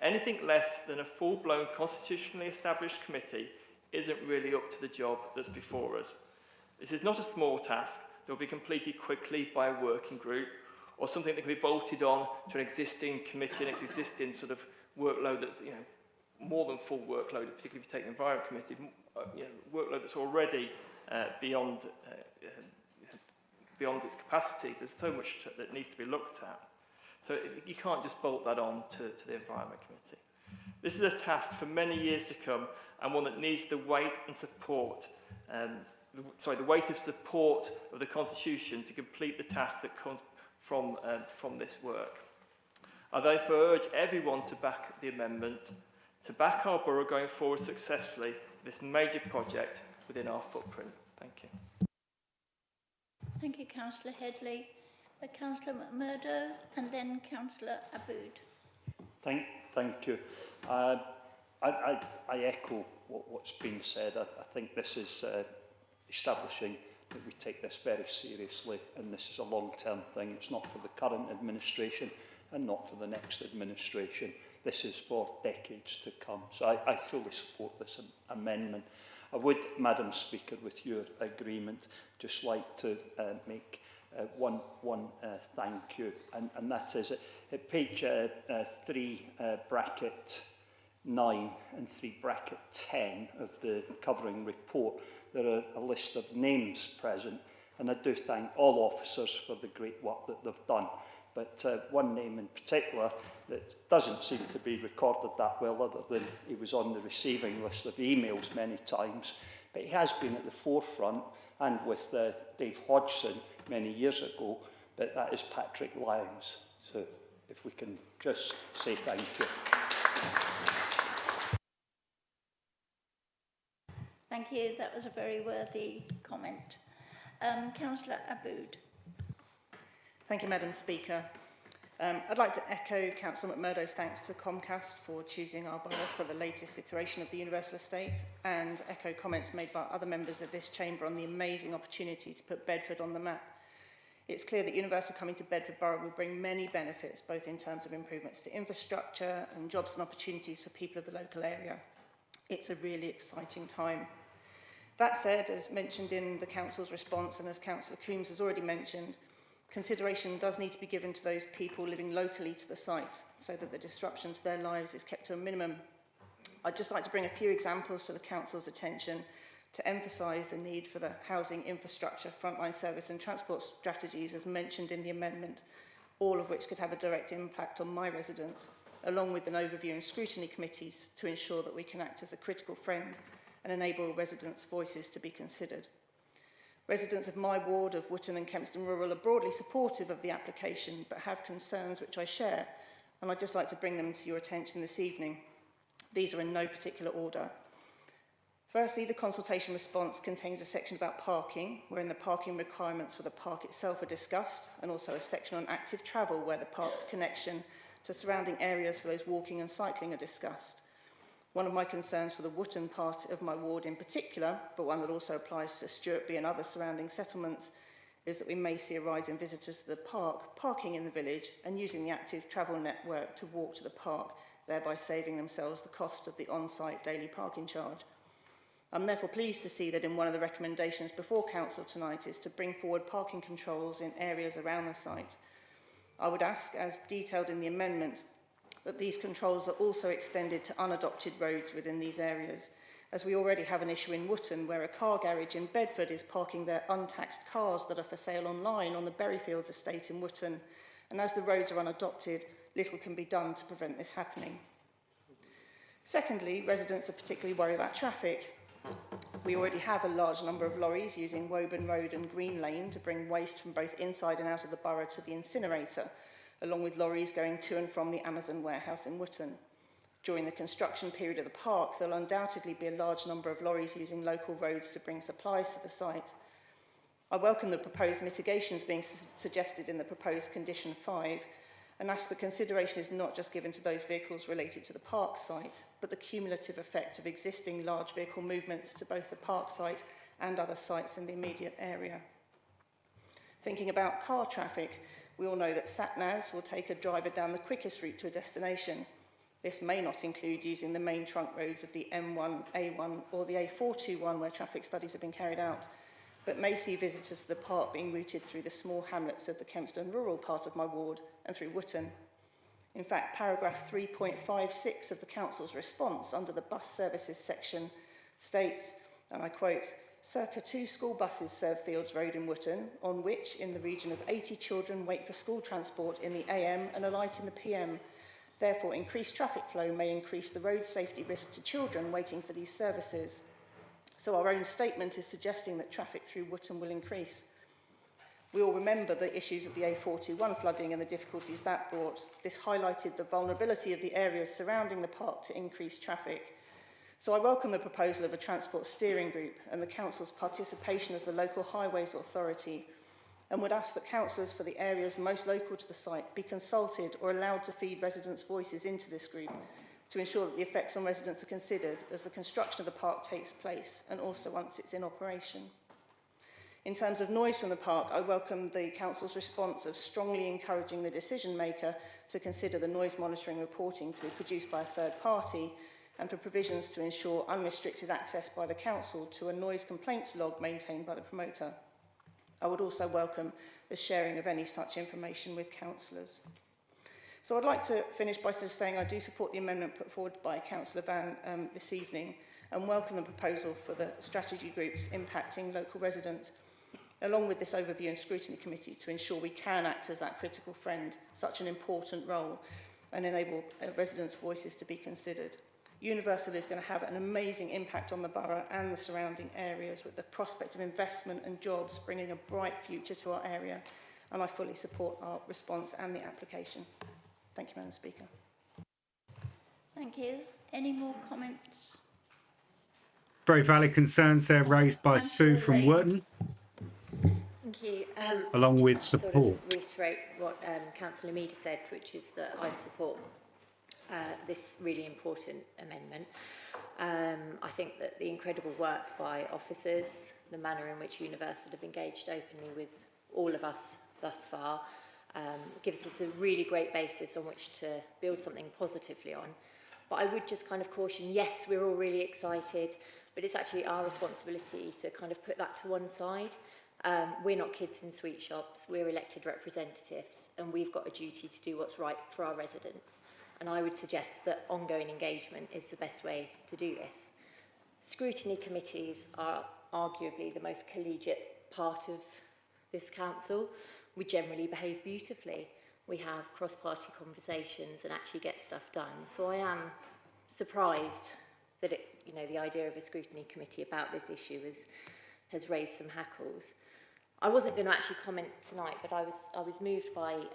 Anything less than a full-blown constitutionally established committee isn't really up to the job that's before us. This is not a small task that will be completed quickly by a working group or something that can be bolted on to an existing committee and its existing sort of workload that's, more than full workload, particularly if you take the Environment Committee, workload that's already beyond its capacity. There's so much that needs to be looked at. So you can't just bolt that on to the Environment Committee. This is a task for many years to come and one that needs the weight and support, the weight of support of the Constitution to complete the task that comes from this work. I therefore urge everyone to back the amendment, to back our borough going forward successfully with this major project within our footprint. Thank you. Thank you, Councillor Headley. Councillor McMurdo and then Councillor Aboud. Thank you. I echo what's been said. I think this is establishing that we take this very seriously, and this is a long-term thing. It's not for the current administration and not for the next administration. This is for decades to come. So I fully support this amendment. I would, Madam Speaker, with your agreement, just like to make one thank you, and that is at page 3 bracket 9 and 3 bracket 10 of the covering report, there are a list of names present, and I do thank all officers for the great work that they've done. But one name in particular that doesn't seem to be recorded that well, other than he was on the receiving list of emails many times, but he has been at the forefront, and with Dave Hodgson many years ago, but that is Patrick Lyons. So if we can just say thank you. Thank you. That was a very worthy comment. Councillor Aboud. Thank you, Madam Speaker. I'd like to echo Councillor McMurdo's thanks to Comcast for choosing our borough for the latest iteration of the Universal Estate, and echo comments made by other members of this chamber on the amazing opportunity to put Bedford on the map. It's clear that Universal coming to Bedford Borough will bring many benefits, both in terms of improvements to infrastructure and jobs and opportunities for people of the local area. It's a really exciting time. That said, as mentioned in the Council's response, and as Councillor Coombs has already mentioned, consideration does need to be given to those people living locally to the site so that the disruption to their lives is kept to a minimum. I'd just like to bring a few examples to the Council's attention to emphasise the need for the housing infrastructure, frontline service and transport strategies as mentioned in the amendment, all of which could have a direct impact on my residents, along with an overview and scrutiny committees to ensure that we can act as a critical friend and enable residents' voices to be considered. Residents of my ward of Wootton and Kempston Rural are broadly supportive of the application, but have concerns which I share, and I'd just like to bring them to your attention this evening. These are in no particular order. Firstly, the consultation response contains a section about parking, wherein the parking requirements for the park itself are discussed, and also a section on active travel, where the park's connection to surrounding areas for those walking and cycling are discussed. One of my concerns for the Wootton part of my ward in particular, but one that also applies to Stewartby and other surrounding settlements, is that we may see a rise in visitors to the park, parking in the village and using the active travel network to walk to the park, thereby saving themselves the cost of the on-site daily parking charge. I'm therefore pleased to see that in one of the recommendations before Council tonight is to bring forward parking controls in areas around the site. I would ask, as detailed in the amendment, that these controls are also extended to unadopted roads within these areas, as we already have an issue in Wootton where a car garage in Bedford is parking their untaxed cars that are for sale online on the Berryfields estate in Wootton, and as the roads are unadopted, little can be done to prevent this happening. Secondly, residents are particularly worried about traffic. We already have a large number of lorries using Woburn Road and Green Lane to bring waste from both inside and out of the borough to the incinerator, along with lorries going to and from the Amazon warehouse in Wootton. During the construction period of the park, there will undoubtedly be a large number of lorries using local roads to bring supplies to the site. I welcome the proposed mitigations being suggested in the proposed Condition 5, and ask the consideration is not just given to those vehicles related to the park site, but the cumulative effect of existing large vehicle movements to both the park site and other sites in the immediate area. Thinking about car traffic, we all know that sat-navs will take a driver down the quickest route to a destination. This may not include using the main trunk roads of the M1, A1 or the A421 where traffic studies have been carried out, but may see visitors to the park being routed through the small hamlets of the Kempston rural part of my ward and through Wootton. In fact, paragraph 3.56 of the Council's response under the bus services section states, and I quote, "Circa 2 school buses serve Fields Road in Wootton, on which, in the region of 80 children wait for school transport in the AM and alight in the PM. Therefore, increased traffic flow may increase the road safety risk to children waiting for these services." So our own statement is suggesting that traffic through Wootton will increase. We all remember the issues of the A421 flooding and the difficulties that brought. This highlighted the vulnerability of the areas surrounding the park to increased traffic. So I welcome the proposal of a transport steering group and the Council's participation as the local highways authority, and would ask that councillors for the areas most local to the site be consulted or allowed to feed residents' voices into this group to ensure that the effects on residents are considered as the construction of the park takes place and also once it's in operation. In terms of noise from the park, I welcome the Council's response of strongly encouraging the decision maker to consider the noise monitoring reporting to be produced by a third party and for provisions to ensure unrestricted access by the Council to a noise complaints log maintained by the promoter. I would also welcome the sharing of any such information with councillors. So I'd like to finish by saying I do support the amendment put forward by Councillor Van this evening and welcome the proposal for the strategy groups impacting local residents, along with this overview and scrutiny committee to ensure we can act as that critical friend, such an important role, and enable residents' voices to be considered. Universal is going to have an amazing impact on the borough and the surrounding areas with the prospect of investment and jobs bringing a bright future to our area, and I fully support our response and the application. Thank you, Madam Speaker. Thank you. Any more comments? Very valid concerns there raised by Sue from Wharton, Thank you. along with Just support. Sort of reiterate what Councillor Mead said, which is that I support this really important amendment. I think that the incredible work by officers, the manner in which Universal have engaged openly with all of us thus far, gives us a really great basis on which to build something positively on. But I would just kind of caution, yes, we're all really excited, but it's actually our responsibility to kind of put that to one side. We're not kids in sweet shops, we're elected representatives, and we've got a duty to do what's right for our residents. And I would suggest that ongoing engagement is the best way to do this. Scrutiny committees are arguably the most collegiate part of this council. We generally behave beautifully. We have cross-party conversations and actually get stuff done. So I am surprised that the idea of a scrutiny committee about this issue has raised some hackles. I wasn't going to actually comment tonight, but I was moved by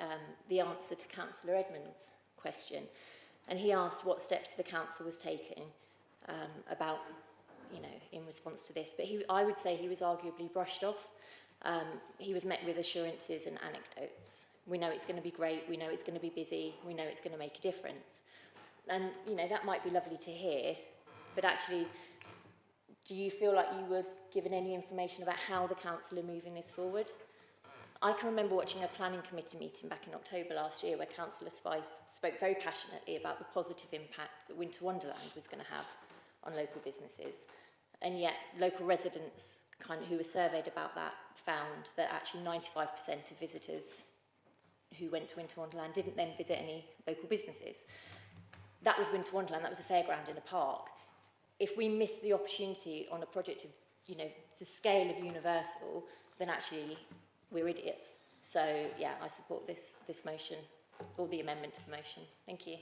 the answer to Councillor Edmonds' question, and he asked what steps the council was taking about, in response to this. But I would say he was arguably brushed off. He was met with assurances and anecdotes. We know it's going to be great. We know it's going to be busy. We know it's going to make a difference. And, that might be lovely to hear, but actually, do you feel like you were given any information about how the council are moving this forward? I can remember watching a planning committee meeting back in October last year where Councillor Spice spoke very passionately about the positive impact that Winter Wonderland was going to have on local businesses. And yet local residents who were surveyed about that found that actually 95% of visitors who went to Winter Wonderland didn't then visit any local businesses. That was Winter Wonderland, that was a fairground in a park. If we miss the opportunity on a project of, the scale of Universal, then actually we're idiots. So, yeah, I support this motion, or the amendment to the motion. Thank you.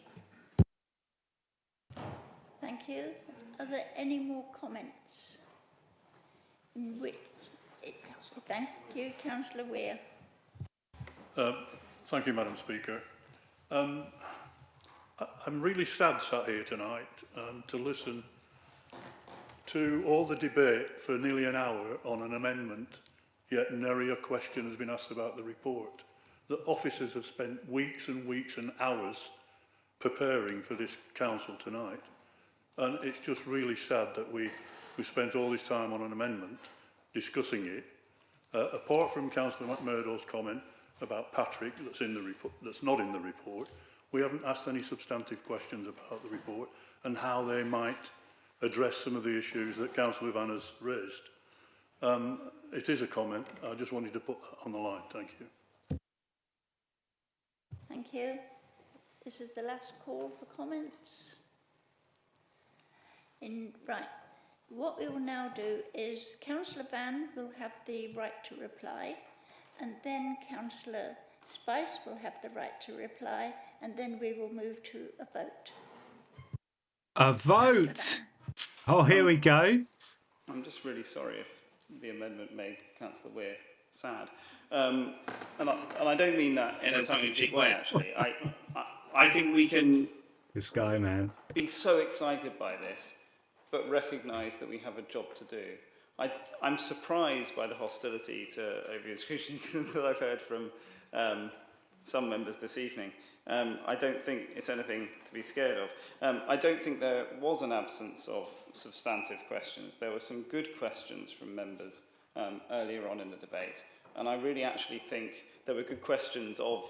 Thank you. Are there any more comments? Thank you, Councillor Weir. Thank you, Madam Speaker. I'm really sad sat here tonight to listen to all the debate for nearly an hour on an amendment, yet nary a question has been asked about the report. The officers have spent weeks and weeks and hours preparing for this council tonight. And it's just really sad that we spent all this time on an amendment discussing it. Apart from Councillor McMurdo's comment about Patrick that's not in the report, We haven't asked any substantive questions about the report and how they might address some of the issues that Councillor Van has raised. It is a comment. I just wanted to put that on the line. Thank you. Thank you. This is the last call for comments. Right. What we will now do is Councillor Van will have the right to reply, and then Councillor Spice will have the right to reply, and then we will move to a vote. A vote! Oh, here we go. I'm just really sorry if the amendment made Councillor Weir sad. And I don't mean that in a tongue-in-cheek way, actually. I think we can This guy, man. be so excited by this, but recognise that we have a job to do. I'm surprised by the hostility to overview scrutiny that I've heard from some members this evening. I don't think it's anything to be scared of. I don't think there was an absence of substantive questions. There were some good questions from members earlier on in the debate. And I really actually think there were good questions of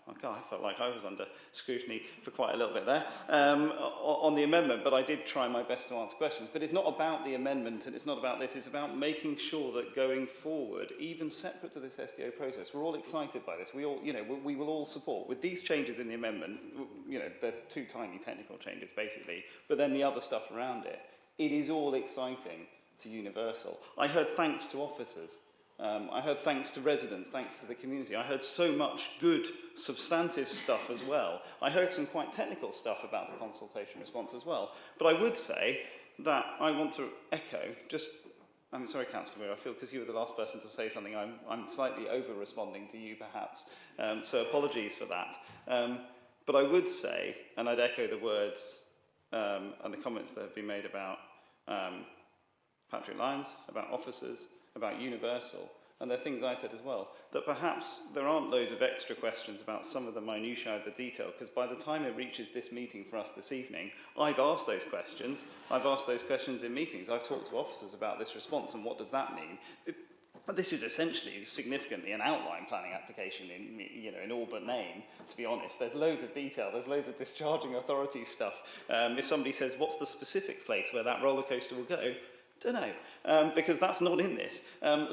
oh God, I felt like I was under scrutiny for quite a little bit there on the amendment, but I did try my best to answer questions. But it's not about the amendment, and it's not about this. It's about making sure that going forward, even separate to this SDO process, we're all excited by this. We all, we will all support. With these changes in the amendment, they're two tiny technical changes basically, but then the other stuff around it. It is all exciting to Universal. I heard thanks to officers. I heard thanks to residents, thanks to the community. I heard so much good, substantive stuff as well. I heard some quite technical stuff about the consultation response as well. But I would say that I want to echo, I'm sorry, Councillor Weir, I feel because you were the last person to say something, I'm slightly over-responding to you perhaps. So apologies for that. But I would say, and I'd echo the words and the comments that have been made about Patrick Lyons, about officers, about Universal, and there are things I said as well, that perhaps there aren't loads of extra questions about some of the minutiae of the detail, because by the time it reaches this meeting for us this evening, I've asked those questions. I've asked those questions in meetings. I've talked to officers about this response and what does that mean. This is essentially significantly an outline planning application in all but name, to be honest. There's loads of detail, there's loads of discharging authority stuff. If somebody says, what's the specific place where that roller coaster will go? Don't know, because that's not in this. I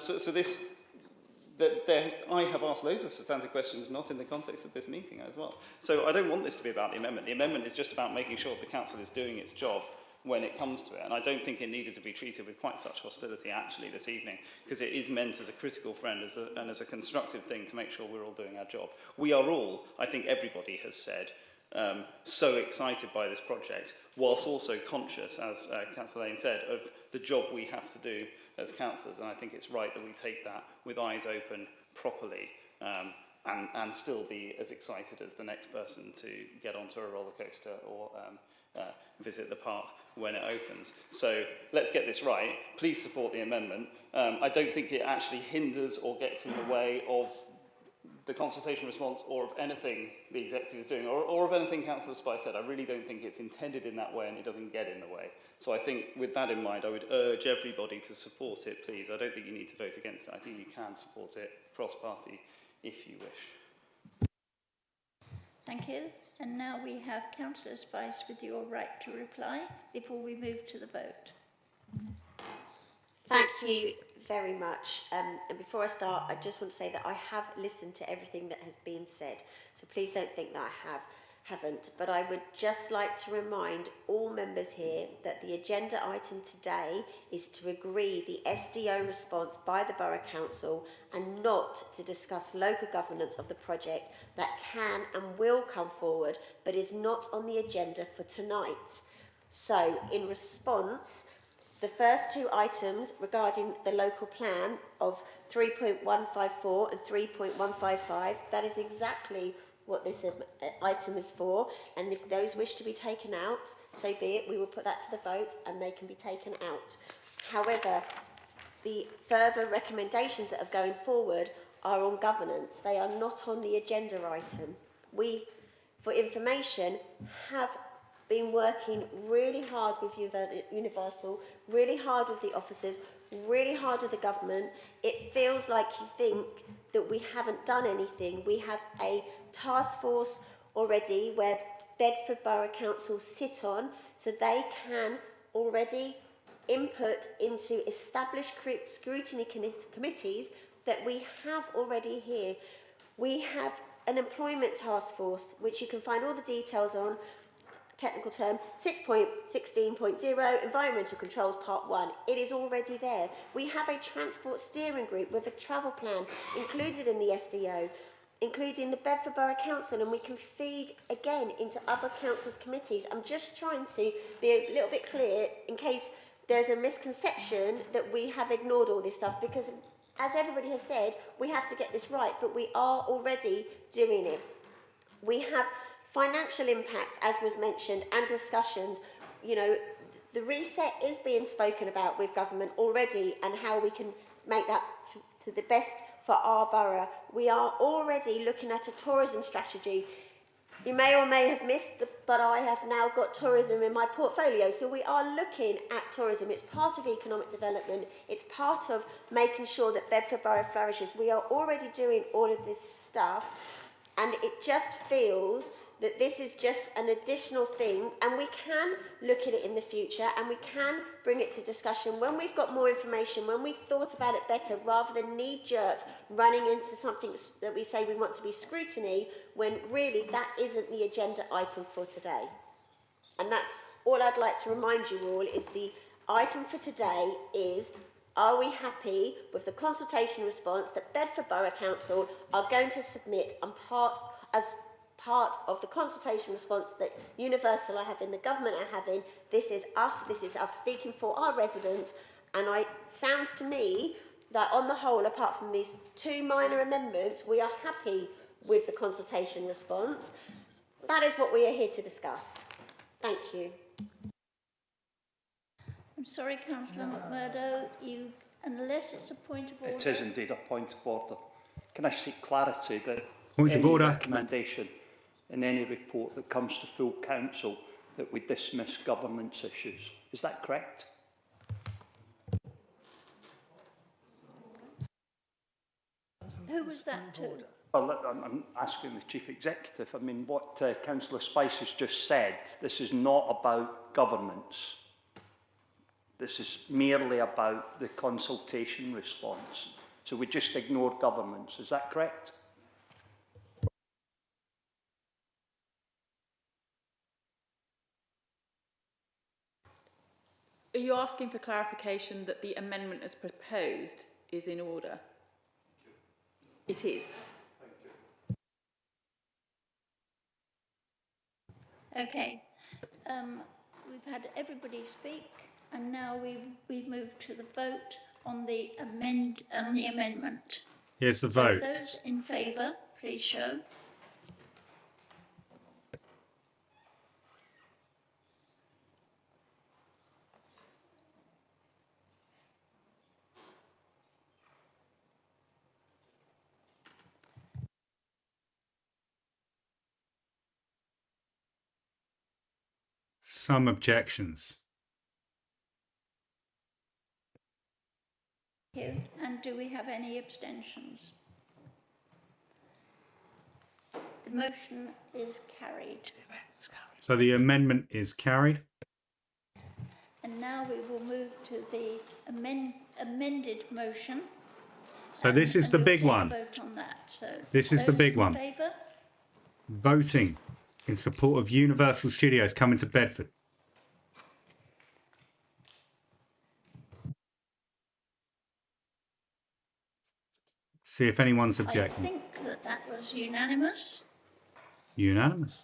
have asked loads of substantive questions not in the context of this meeting as well. So I don't want this to be about the amendment. The amendment is just about making sure the council is doing its job when it comes to it. And I don't think it needed to be treated with quite such hostility actually this evening, because it is meant as a critical friend and as a constructive thing to make sure we're all doing our job. We are all, I think everybody has said, so excited by this project, whilst also conscious, as Councillor Lane said, of the job we have to do as councillors. And I think it's right that we take that with eyes open properly and still be as excited as the next person to get onto a roller coaster or visit the park when it opens. So let's get this right. Please support the amendment. I don't think it actually hinders or gets in the way of the consultation response or of anything the executive is doing, or of anything Councillor Spice said. I really don't think it's intended in that way and it doesn't get in the way. So I think with that in mind, I would urge everybody to support it, please. I don't think you need to vote against it. I think you can support it cross-party if you wish. Thank you. And now we have Councillor Spice with your right to reply before we move to the vote. Thank you very much. And before I start, I just want to say that I have listened to everything that has been said. So please don't think that I haven't. But I would just like to remind all members here that the agenda item today is to agree the SDO response by the Borough Council and not to discuss local governance of the project that can and will come forward, but is not on the agenda for tonight. So in response, the first two items regarding the local plan of 3.154 and 3.155, that is exactly what this item is for. And if those wish to be taken out, so be it. We will put that to the vote and they can be taken out. However, the further recommendations that are going forward are on governance. They are not on the agenda item. We, for information, have been working really hard with Universal, really hard with the officers, really hard with the government. It feels like you think that we haven't done anything. We have a task force already where Bedford Borough Council sit on, so they can already input into established scrutiny committees that we have already here. We have an employment task force, which you can find all the details on, technical term, 6.16.0, environmental controls part 1. It is already there. We have a transport steering group with a travel plan included in the SDO, including the Bedford Borough Council, and we can feed again into other councils' committees. I'm just trying to be a little bit clear in case there's a misconception that we have ignored all this stuff, because as everybody has said, we have to get this right, but we are already doing it. We have financial impacts, as was mentioned, and discussions. You know, the reset is being spoken about with government already, and how we can make that to the best for our borough. We are already looking at a tourism strategy. You may or may have missed, but I have now got tourism in my portfolio. So we are looking at tourism. It's part of economic development. It's part of making sure that Bedford Borough flourishes. We are already doing all of this stuff, and it just feels that this is just an additional thing, and we can look at it in the future, and we can bring it to discussion when we've got more information, when we've thought about it better, rather than knee-jerk running into something that we say we want to be scrutiny, when really that isn't the agenda item for today. And that's all I'd like to remind you all, is the item for today is, are we happy with the consultation response that Bedford Borough Council are going to submit as part of the consultation response that Universal are having, the government are having? This is us speaking for our residents, and it sounds to me that on the whole, apart from these 2 minor amendments, we are happy with the consultation response. That is what we are here to discuss. Thank you. I'm sorry, Councillor McMurdo, unless it's a point of order. It is indeed a point of order. Can I seek clarity that Point of any order. recommendation in any report that comes to full council that we dismiss governance issues? Is that correct? Who was that to? Well, I'm asking the Chief Executive. I mean, what Councillor Spice has just said, this is not about governance. This is merely about the consultation response. So we just ignore governance. Is that correct? Are you asking for clarification that the amendment as proposed is in order? It is. Okay. We've had everybody speak, and now we move to the vote on the amendment. Here's the vote. Those in favour, please show. Some objections. Thank you. And do we have any abstentions? The motion is carried. So the amendment is carried. And now we will move to the amended motion. So this is the big one. Vote on that. So This is the big one. Favour? Voting in support of Universal Studios coming to Bedford. See if anyone's objecting. I think that was unanimous. Unanimous.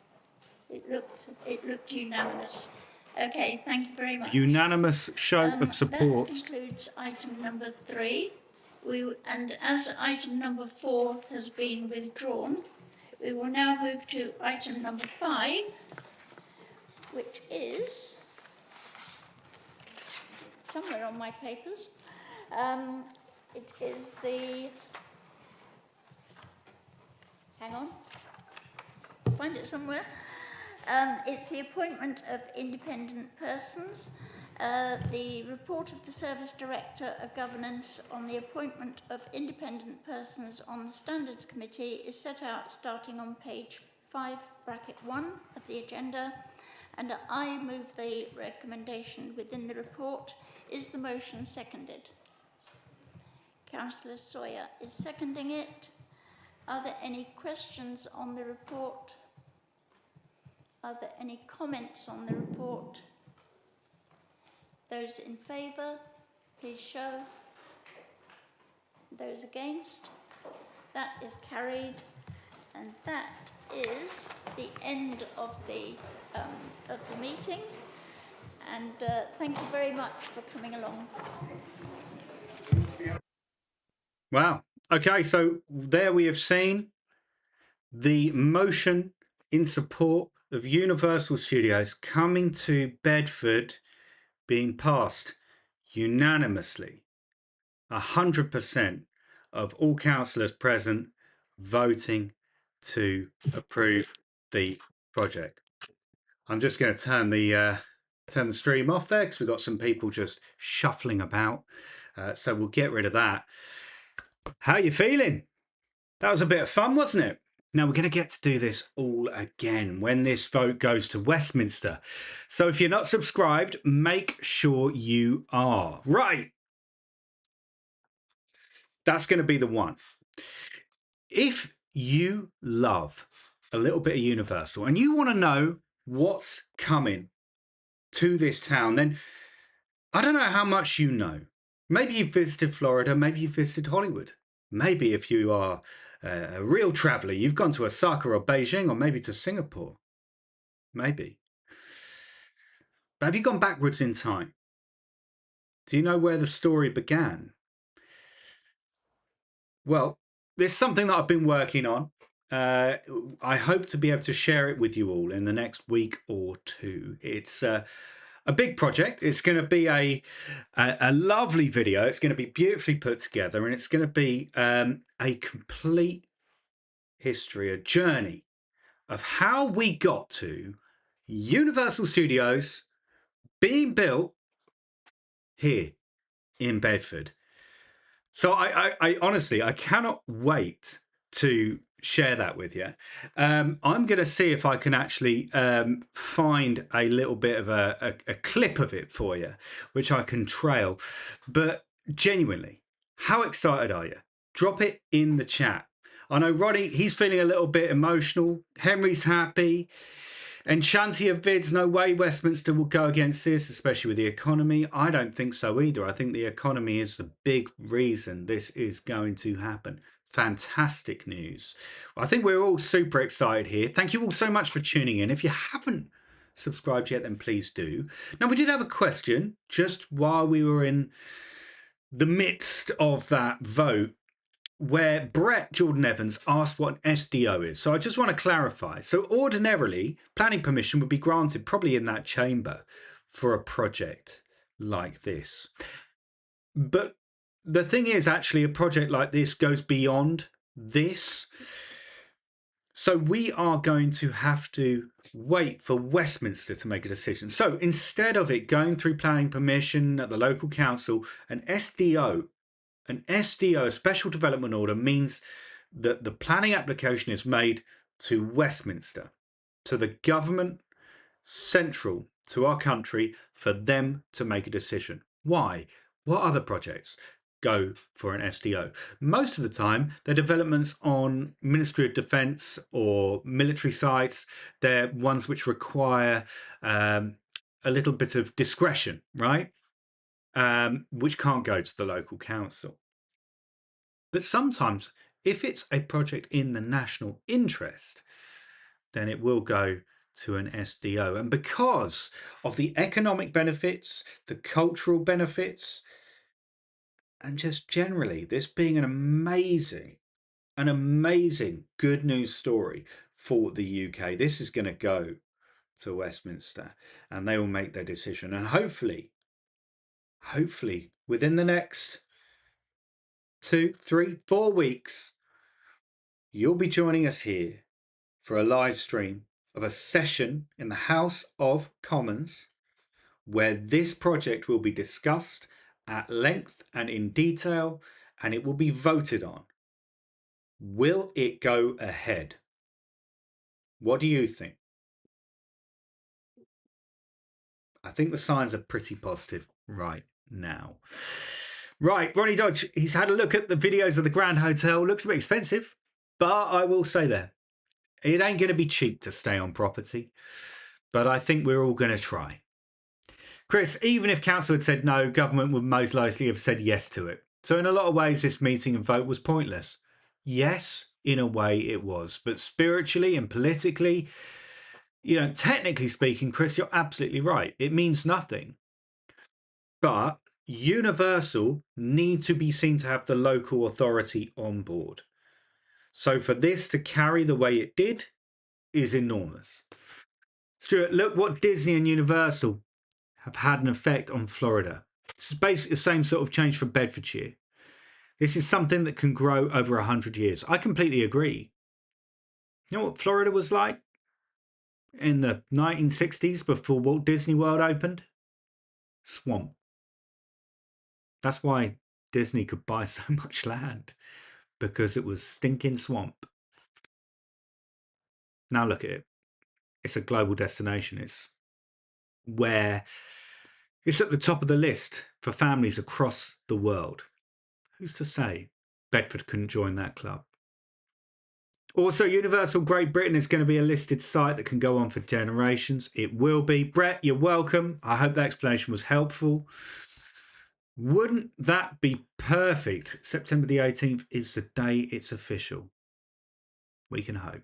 It looked unanimous. Okay, thank you very much. Unanimous show of support. That includes item number 3. And as item number 4 has been withdrawn, we will now move to item number 5, which is somewhere on my papers. It is the... Hang on. Find it somewhere. It's the appointment of independent persons. The report of the Service Director of Governance on the appointment of independent persons on the Standards Committee is set out starting on page 5(1) of the agenda, and I move the recommendation within the report. Is the motion seconded? Councillor Sawyer is seconding it. Are there any questions on the report? Are there any comments on the report? Those in favour, please show. Those against? That is carried, and that is the end of the meeting. And thank you very much for coming along. Wow. Okay, so there we have seen the motion in support of Universal Studios coming to Bedford being passed unanimously. 100% of all councillors present voting to approve the project. I'm just going to turn the stream off there because we've got some people just shuffling about. So we'll get rid of that. How are you feeling? That was a bit of fun, wasn't it? Now we're going to get to do this all again when this vote goes to Westminster. So if you're not subscribed, make sure you are. Right. That's going to be the one. If you love a little bit of Universal and you want to know what's coming to this town, then I don't know how much you know. Maybe you've visited Florida, maybe you've visited Hollywood. Maybe if you are a real traveller, you've gone to Osaka or Beijing or maybe to Singapore. Maybe. But have you gone backwards in time? Do you know where the story began? Well, there's something that I've been working on. I hope to be able to share it with you all in the next week or two. It's a big project. It's going to be a lovely video. It's going to be beautifully put together, and it's going to be a complete history, a journey of how we got to Universal Studios being built here in Bedford. So I honestly, I cannot wait to share that with you. I'm going to see if I can actually find a little bit of a clip of it for you, which I can trail. But genuinely, how excited are you? Drop it in the chat. I know Roddy, he's feeling a little bit emotional. Henry's happy. Enchantia Vids, no way Westminster will go against this, especially with the economy. I don't think so either. I think the economy is the big reason this is going to happen. Fantastic news. I think we're all super excited here. Thank you all so much for tuning in. If you haven't subscribed yet, then please do. Now, we did have a question just while we were in the midst of that vote, where Brett Jordan Evans asked what an SDO is. So I just want to clarify. So ordinarily, planning permission would be granted probably in that chamber for a project like this. But the thing is, actually, a project like this goes beyond this. So we are going to have to wait for Westminster to make a decision. So instead of it going through planning permission at the local council, an SDO, a special development order, means that the planning application is made to Westminster, to the government central to our country, for them to make a decision. Why? What other projects go for an SDO? Most of the time, they're developments on Ministry of Defence or military sites. They're ones which require a little bit of discretion, right? Which can't go to the local council. But sometimes, if it's a project in the national interest, then it will go to an SDO. And because of the economic benefits, the cultural benefits, and just generally this being an amazing good news story for the UK, this is going to go to Westminster and they will make their decision. And hopefully within the next 2, 3, 4 weeks, you'll be joining us here for a live stream of a session in the House of Commons where this project will be discussed at length and in detail, and it will be voted on. Will it go ahead? What do you think? I think the signs are pretty positive right now. Right, Ronnie Dodge, he's had a look at the videos of the Grand Hotel. Looks a bit expensive, but I will say there, it ain't going to be cheap to stay on property. But I think we're all going to try. Chris, even if council had said no, government would most likely have said yes to it. So in a lot of ways, this meeting and vote was pointless. Yes, in a way it was, but spiritually and politically, technically speaking, Chris, you're absolutely right. It means nothing. But Universal need to be seen to have the local authority on board. So for this to carry the way it did is enormous. Stuart, look what Disney and Universal have had an effect on Florida. This is basically the same sort of change for Bedfordshire. This is something that can grow over 100 years. I completely agree. You know what Florida was like in the 1960s before Walt Disney World opened? Swamp. That's why Disney could buy so much land, because it was stinking swamp. Now look at it. It's a global destination. It's at the top of the list for families across the world. Who's to say Bedford couldn't join that club? Also, Universal Great Britain is going to be a listed site that can go on for generations. It will be. Brett, you're welcome. I hope that explanation was helpful. Wouldn't that be perfect? September the 18th is the day it's official. We can hope.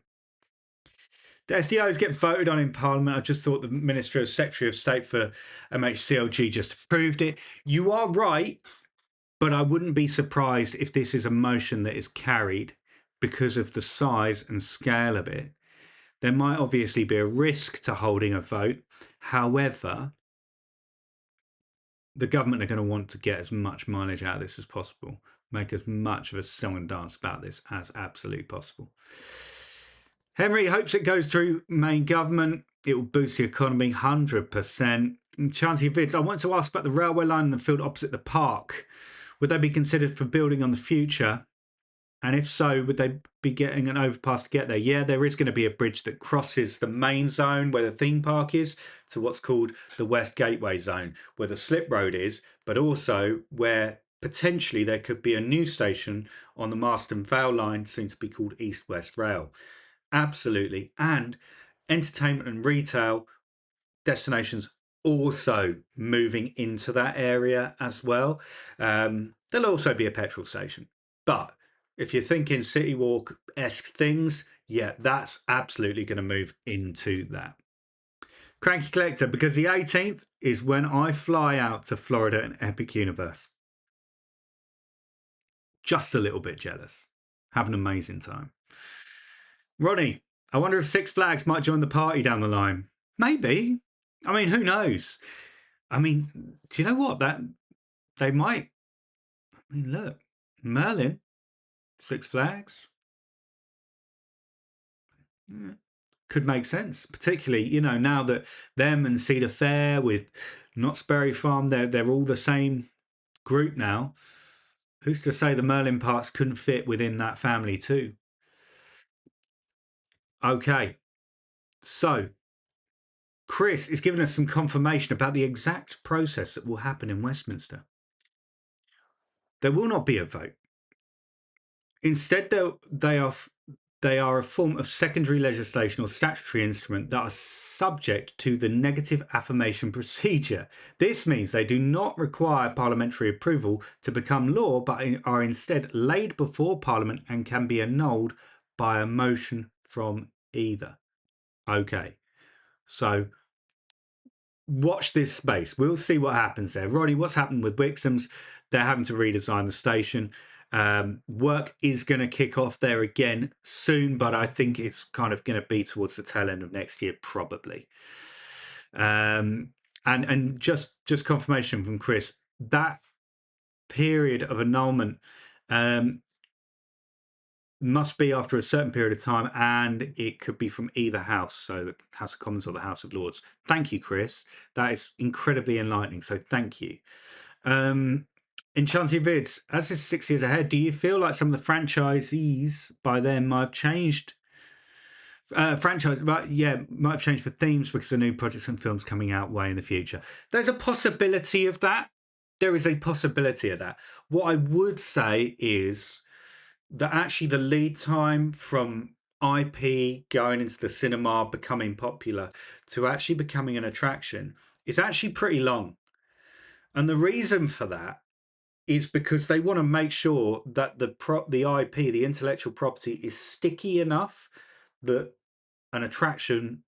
The SDOs get voted on in Parliament. I just thought the Minister or Secretary of State for MHCLG just approved it. You are right, but I wouldn't be surprised if this is a motion that is carried because of the size and scale of it. There might obviously be a risk to holding a vote. However, the government are going to want to get as much mileage out of this as possible, make as much of a song and dance about this as absolutely possible. Henry hopes it goes through main government. It will boost the economy 100%. Chancey Vids, I want to ask about the railway line in the field opposite the park. Would they be considered for building on the future? And if so, would they be getting an overpass to get there? Yeah, there is going to be a bridge that crosses the main zone where the theme park is to what's called the West Gateway Zone, where the slip road is, but also where potentially there could be a new station on the Marston Vale line, soon to be called East West Rail. Absolutely. And entertainment and retail destinations also moving into that area as well. There'll also be a petrol station. But if you're thinking City Walk-esque things, yeah, that's absolutely going to move into that. Cranky Collector, because the 18th is when I fly out to Florida and Epic Universe. Just a little bit jealous. Have an amazing time. Ronnie, I wonder if Six Flags might join the party down the line. Maybe. I mean, who knows? I mean, do you know what? That they might. I mean, look, Merlin, Six Flags. Could make sense, particularly, now that them and Cedar Fair with Knott's Berry Farm, they're all the same group now. Who's to say the Merlin parks couldn't fit within that family too? Okay, so Chris is giving us some confirmation about the exact process that will happen in Westminster. There will not be a vote. Instead, they are a form of secondary legislation or statutory instrument that are subject to the negative affirmation procedure. This means they do not require parliamentary approval to become law, but are instead laid before Parliament and can be annulled by a motion from either. Okay, so watch this space. We'll see what happens there. Roddy, what's happened with Wixham's? They're having to redesign the station. Work is going to kick off there again soon, but I think it's kind of going to be towards the tail end of next year, probably. And just confirmation from Chris, that period of annulment must be after a certain period of time, and it could be from either house, so the House of Commons or the House of Lords. Thank you, Chris. That is incredibly enlightening, so thank you. Enchanting Vids, as this is 6 years ahead, do you feel like some of the franchisees by then might have changed Franchise, but yeah, might have changed for themes because of new projects and films coming out way in the future. There's a possibility of that. There is a possibility of that. What I would say is that actually the lead time from IP going into the cinema, becoming popular, to actually becoming an attraction is actually pretty long. And the reason for that is because they want to make sure that the IP, the intellectual property, is sticky enough that an attraction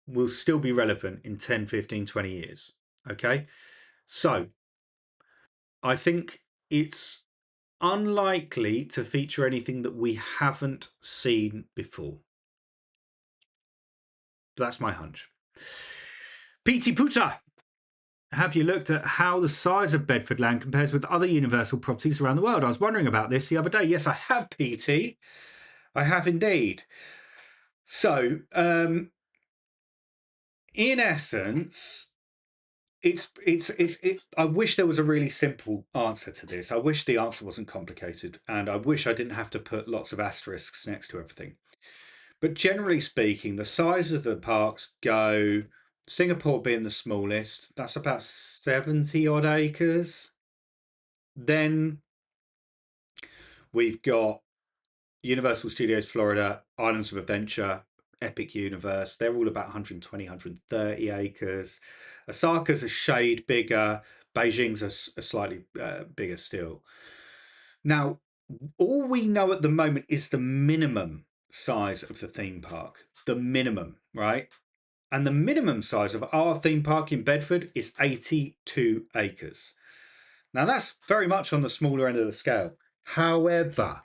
will still be relevant in 10, 15, 20 years. Okay. So I think it's unlikely to feature anything that we haven't seen before. That's my hunch. Petey Puta, have you looked at how the size of Bedford land compares with other Universal properties around the world? I was wondering about this the other day. Yes, I have, Petey. I have indeed. So, in essence, I wish there was a really simple answer to this. I wish the answer wasn't complicated, and I wish I didn't have to put lots of asterisks next to everything. But generally speaking, the size of the parks go, Singapore being the smallest, that's about 70 odd acres. Then we've got Universal Studios Florida, Islands of Adventure, Epic Universe. They're all about 120, 130 acres. Osaka's a shade bigger. Beijing's a slightly bigger still. Now, all we know at the moment is the minimum size of the theme park. The minimum, right? And the minimum size of our theme park in Bedford is 82 acres. Now, that's very much on the smaller end of the scale. However,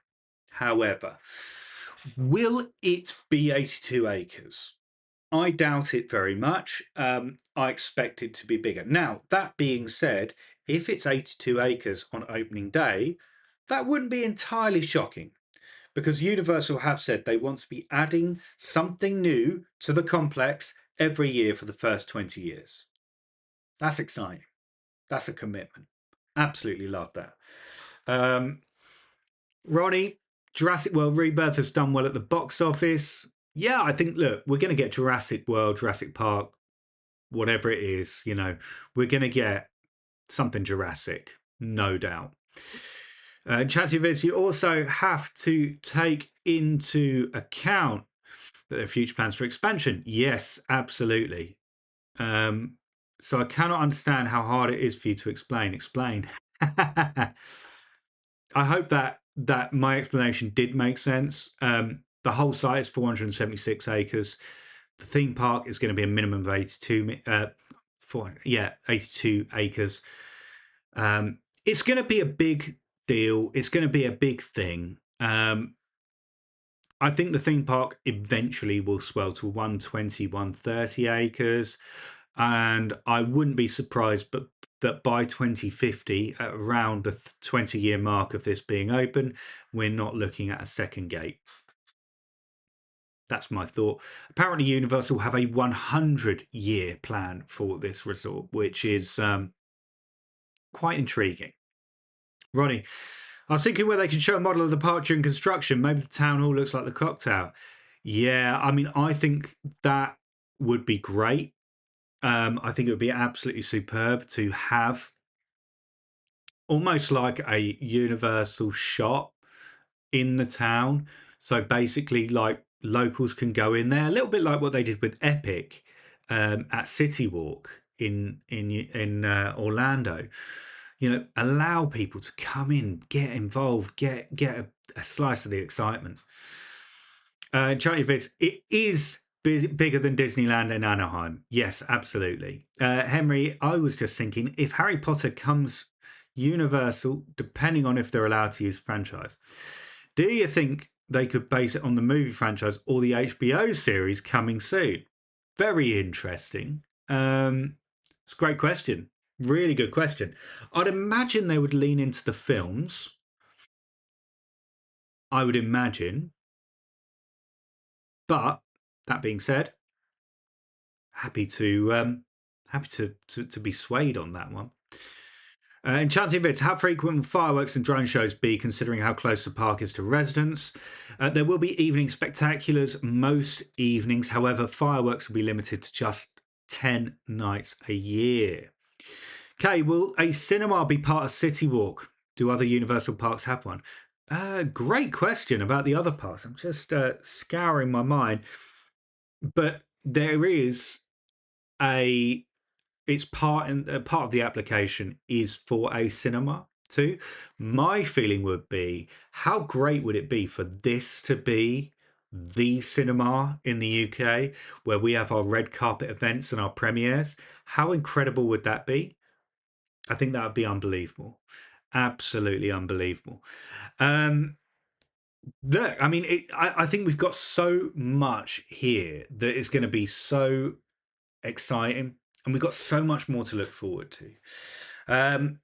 will it be 82 acres? I doubt it very much. I expect it to be bigger. Now, that being said, if it's 82 acres on opening day, that wouldn't be entirely shocking because Universal have said they want to be adding something new to the complex every year for the first 20 years. That's exciting. That's a commitment. Absolutely love that. Ronnie, Jurassic World Rebirth has done well at the box office. Yeah, I think, look, we're going to get Jurassic World, Jurassic Park, whatever it is, we're going to get something Jurassic, no doubt. Chatty Vids, you also have to take into account that there are future plans for expansion. Yes, absolutely. So I cannot understand how hard it is for you to explain. Explain. I hope that my explanation did make sense. The whole site is 476 acres. The theme park is going to be a minimum of 82 acres. It's going to be a big deal. It's going to be a big thing. I think the theme park eventually will swell to 120, 130 acres. And I wouldn't be surprised but that by 2050, at around the 20-year mark of this being open, we're not looking at a second gate. That's my thought. Apparently, Universal have a 100-year plan for this resort, which is quite intriguing. Ronnie, I was thinking where they can show a model of the park during construction. Maybe the town hall looks like the clock tower. Yeah, I mean, I think that would be great. I think it would be absolutely superb to have almost like a Universal shop in the town. So basically, like locals can go in there, a little bit like what they did with Epic at City Walk in Orlando. Allow people to come in, get involved, get a slice of the excitement. Charlie Vids, it is bigger than Disneyland in Anaheim. Yes, absolutely. Henry, I was just thinking if Harry Potter comes Universal, depending on if they're allowed to use franchise, do you think they could base it on the movie franchise or the HBO series coming soon? Very interesting. It's a great question. Really good question. I'd imagine they would lean into the films. I would imagine. But that being said, happy to be swayed on that one. Enchanting Bits, how frequent will fireworks and drone shows be, considering how close the park is to residents? There will be evening spectaculars most evenings. However, fireworks will be limited to just 10 nights a year. Okay, will a cinema be part of City Walk? Do other Universal parks have one? Great question about the other parks. I'm just scouring my mind. But there is a it's part of the application is for a cinema too. My feeling would be, how great would it be for this to be the cinema in the UK, where we have our red carpet events and our premieres? How incredible would that be? I think that would be unbelievable, absolutely unbelievable. Look, I mean, I think we've got so much here that is going to be so exciting, and we've got so much more to look forward to. I'm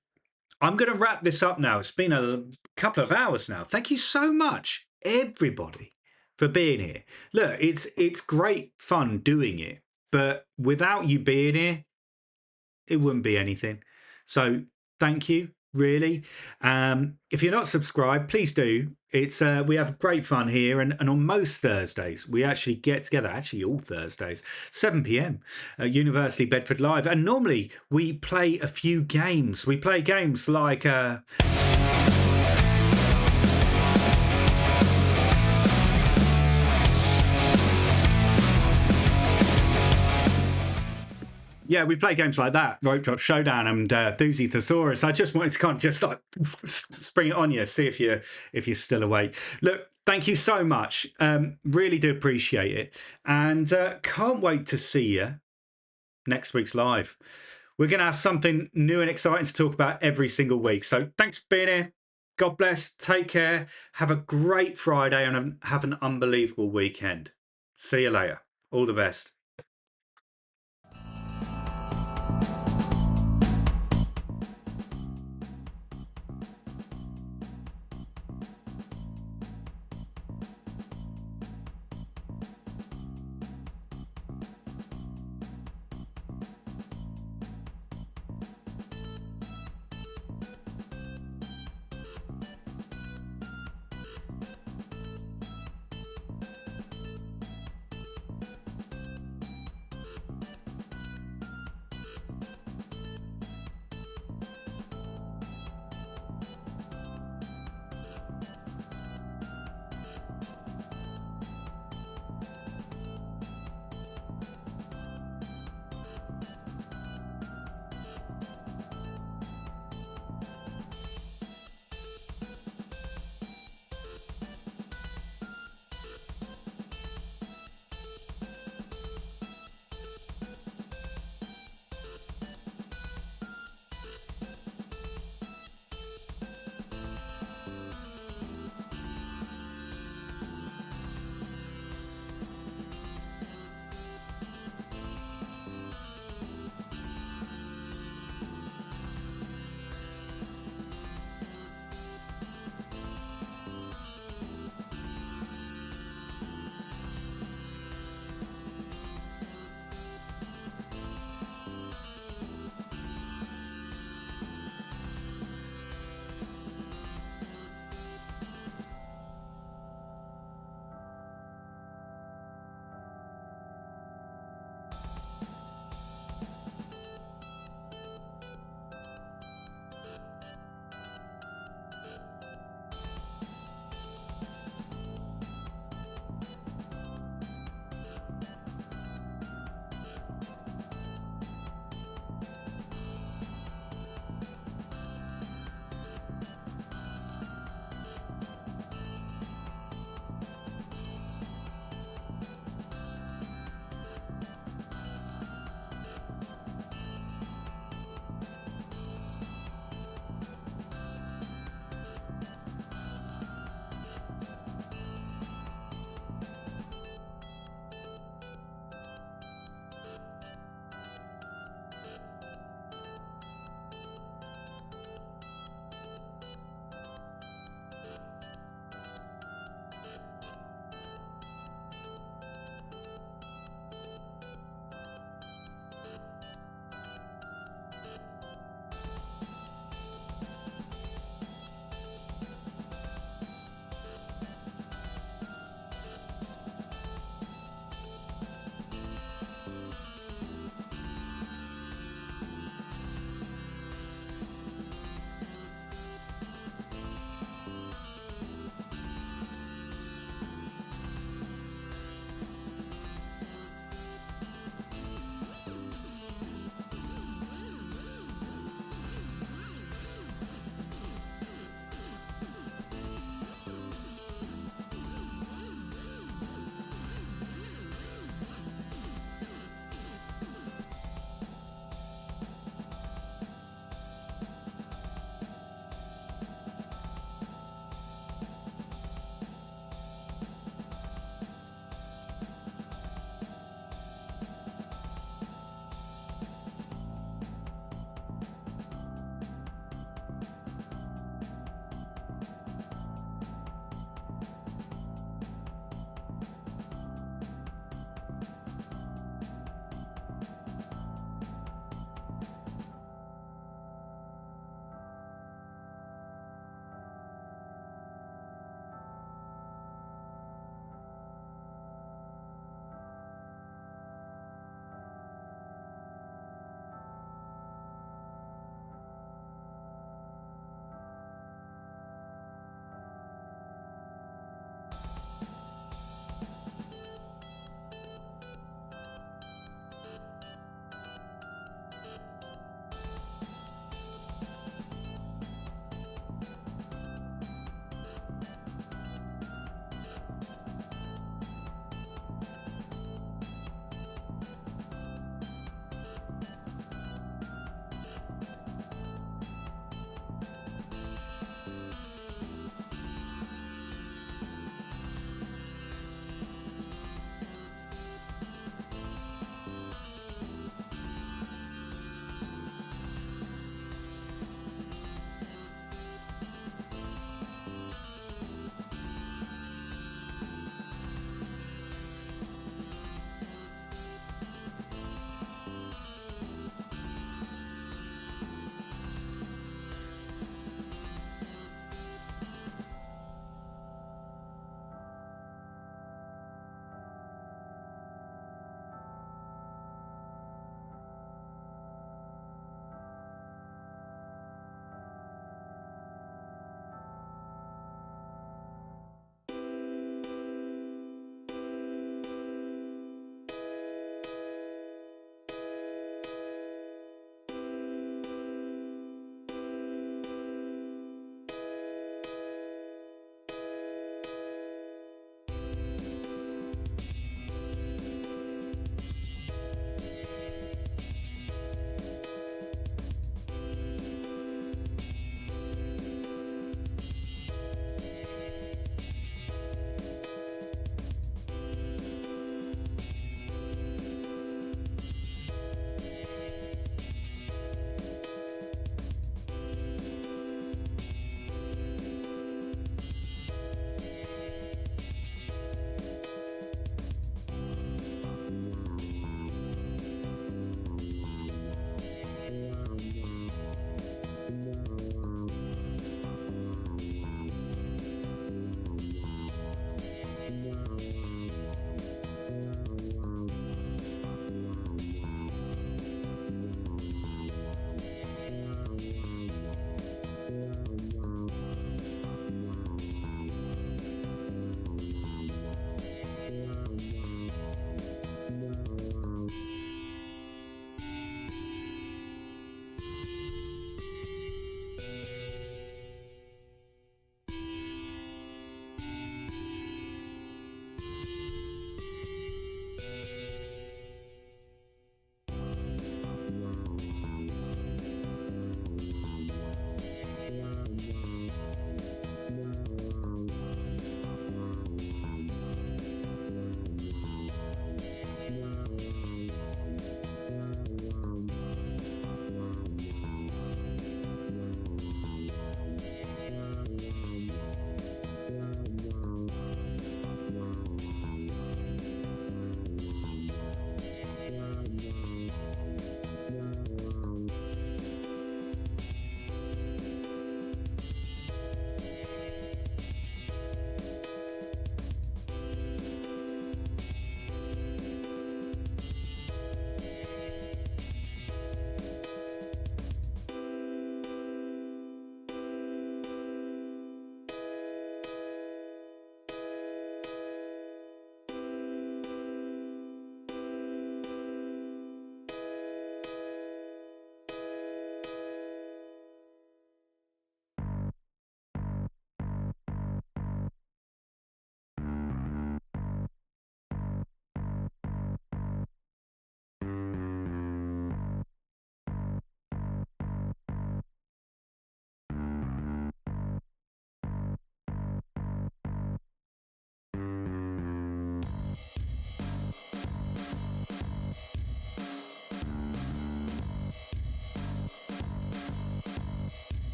going to wrap this up now. It's been a couple of hours now. Thank you so much, everybody, for being here. Look, it's great fun doing it, but without you being here, it wouldn't be anything. So thank you, really. If you're not subscribed, please do. It's we have great fun here, and on most Thursdays we actually get together, actually all Thursdays, 7 p.m. Universally Bedford Live, and normally we play a few games. We play games like yeah, we play games like that, Rope Drop Showdown and Thusi Thesaurus. I just wanted to kind of just like spring it on you, see if you're still awake. Look, thank you so much. Really do appreciate it, and can't wait to see you next week's live. We're going to have something new and exciting to talk about every single week. So thanks for being here. God bless. Take care. Have a great Friday and have an unbelievable weekend. See you later. All the best.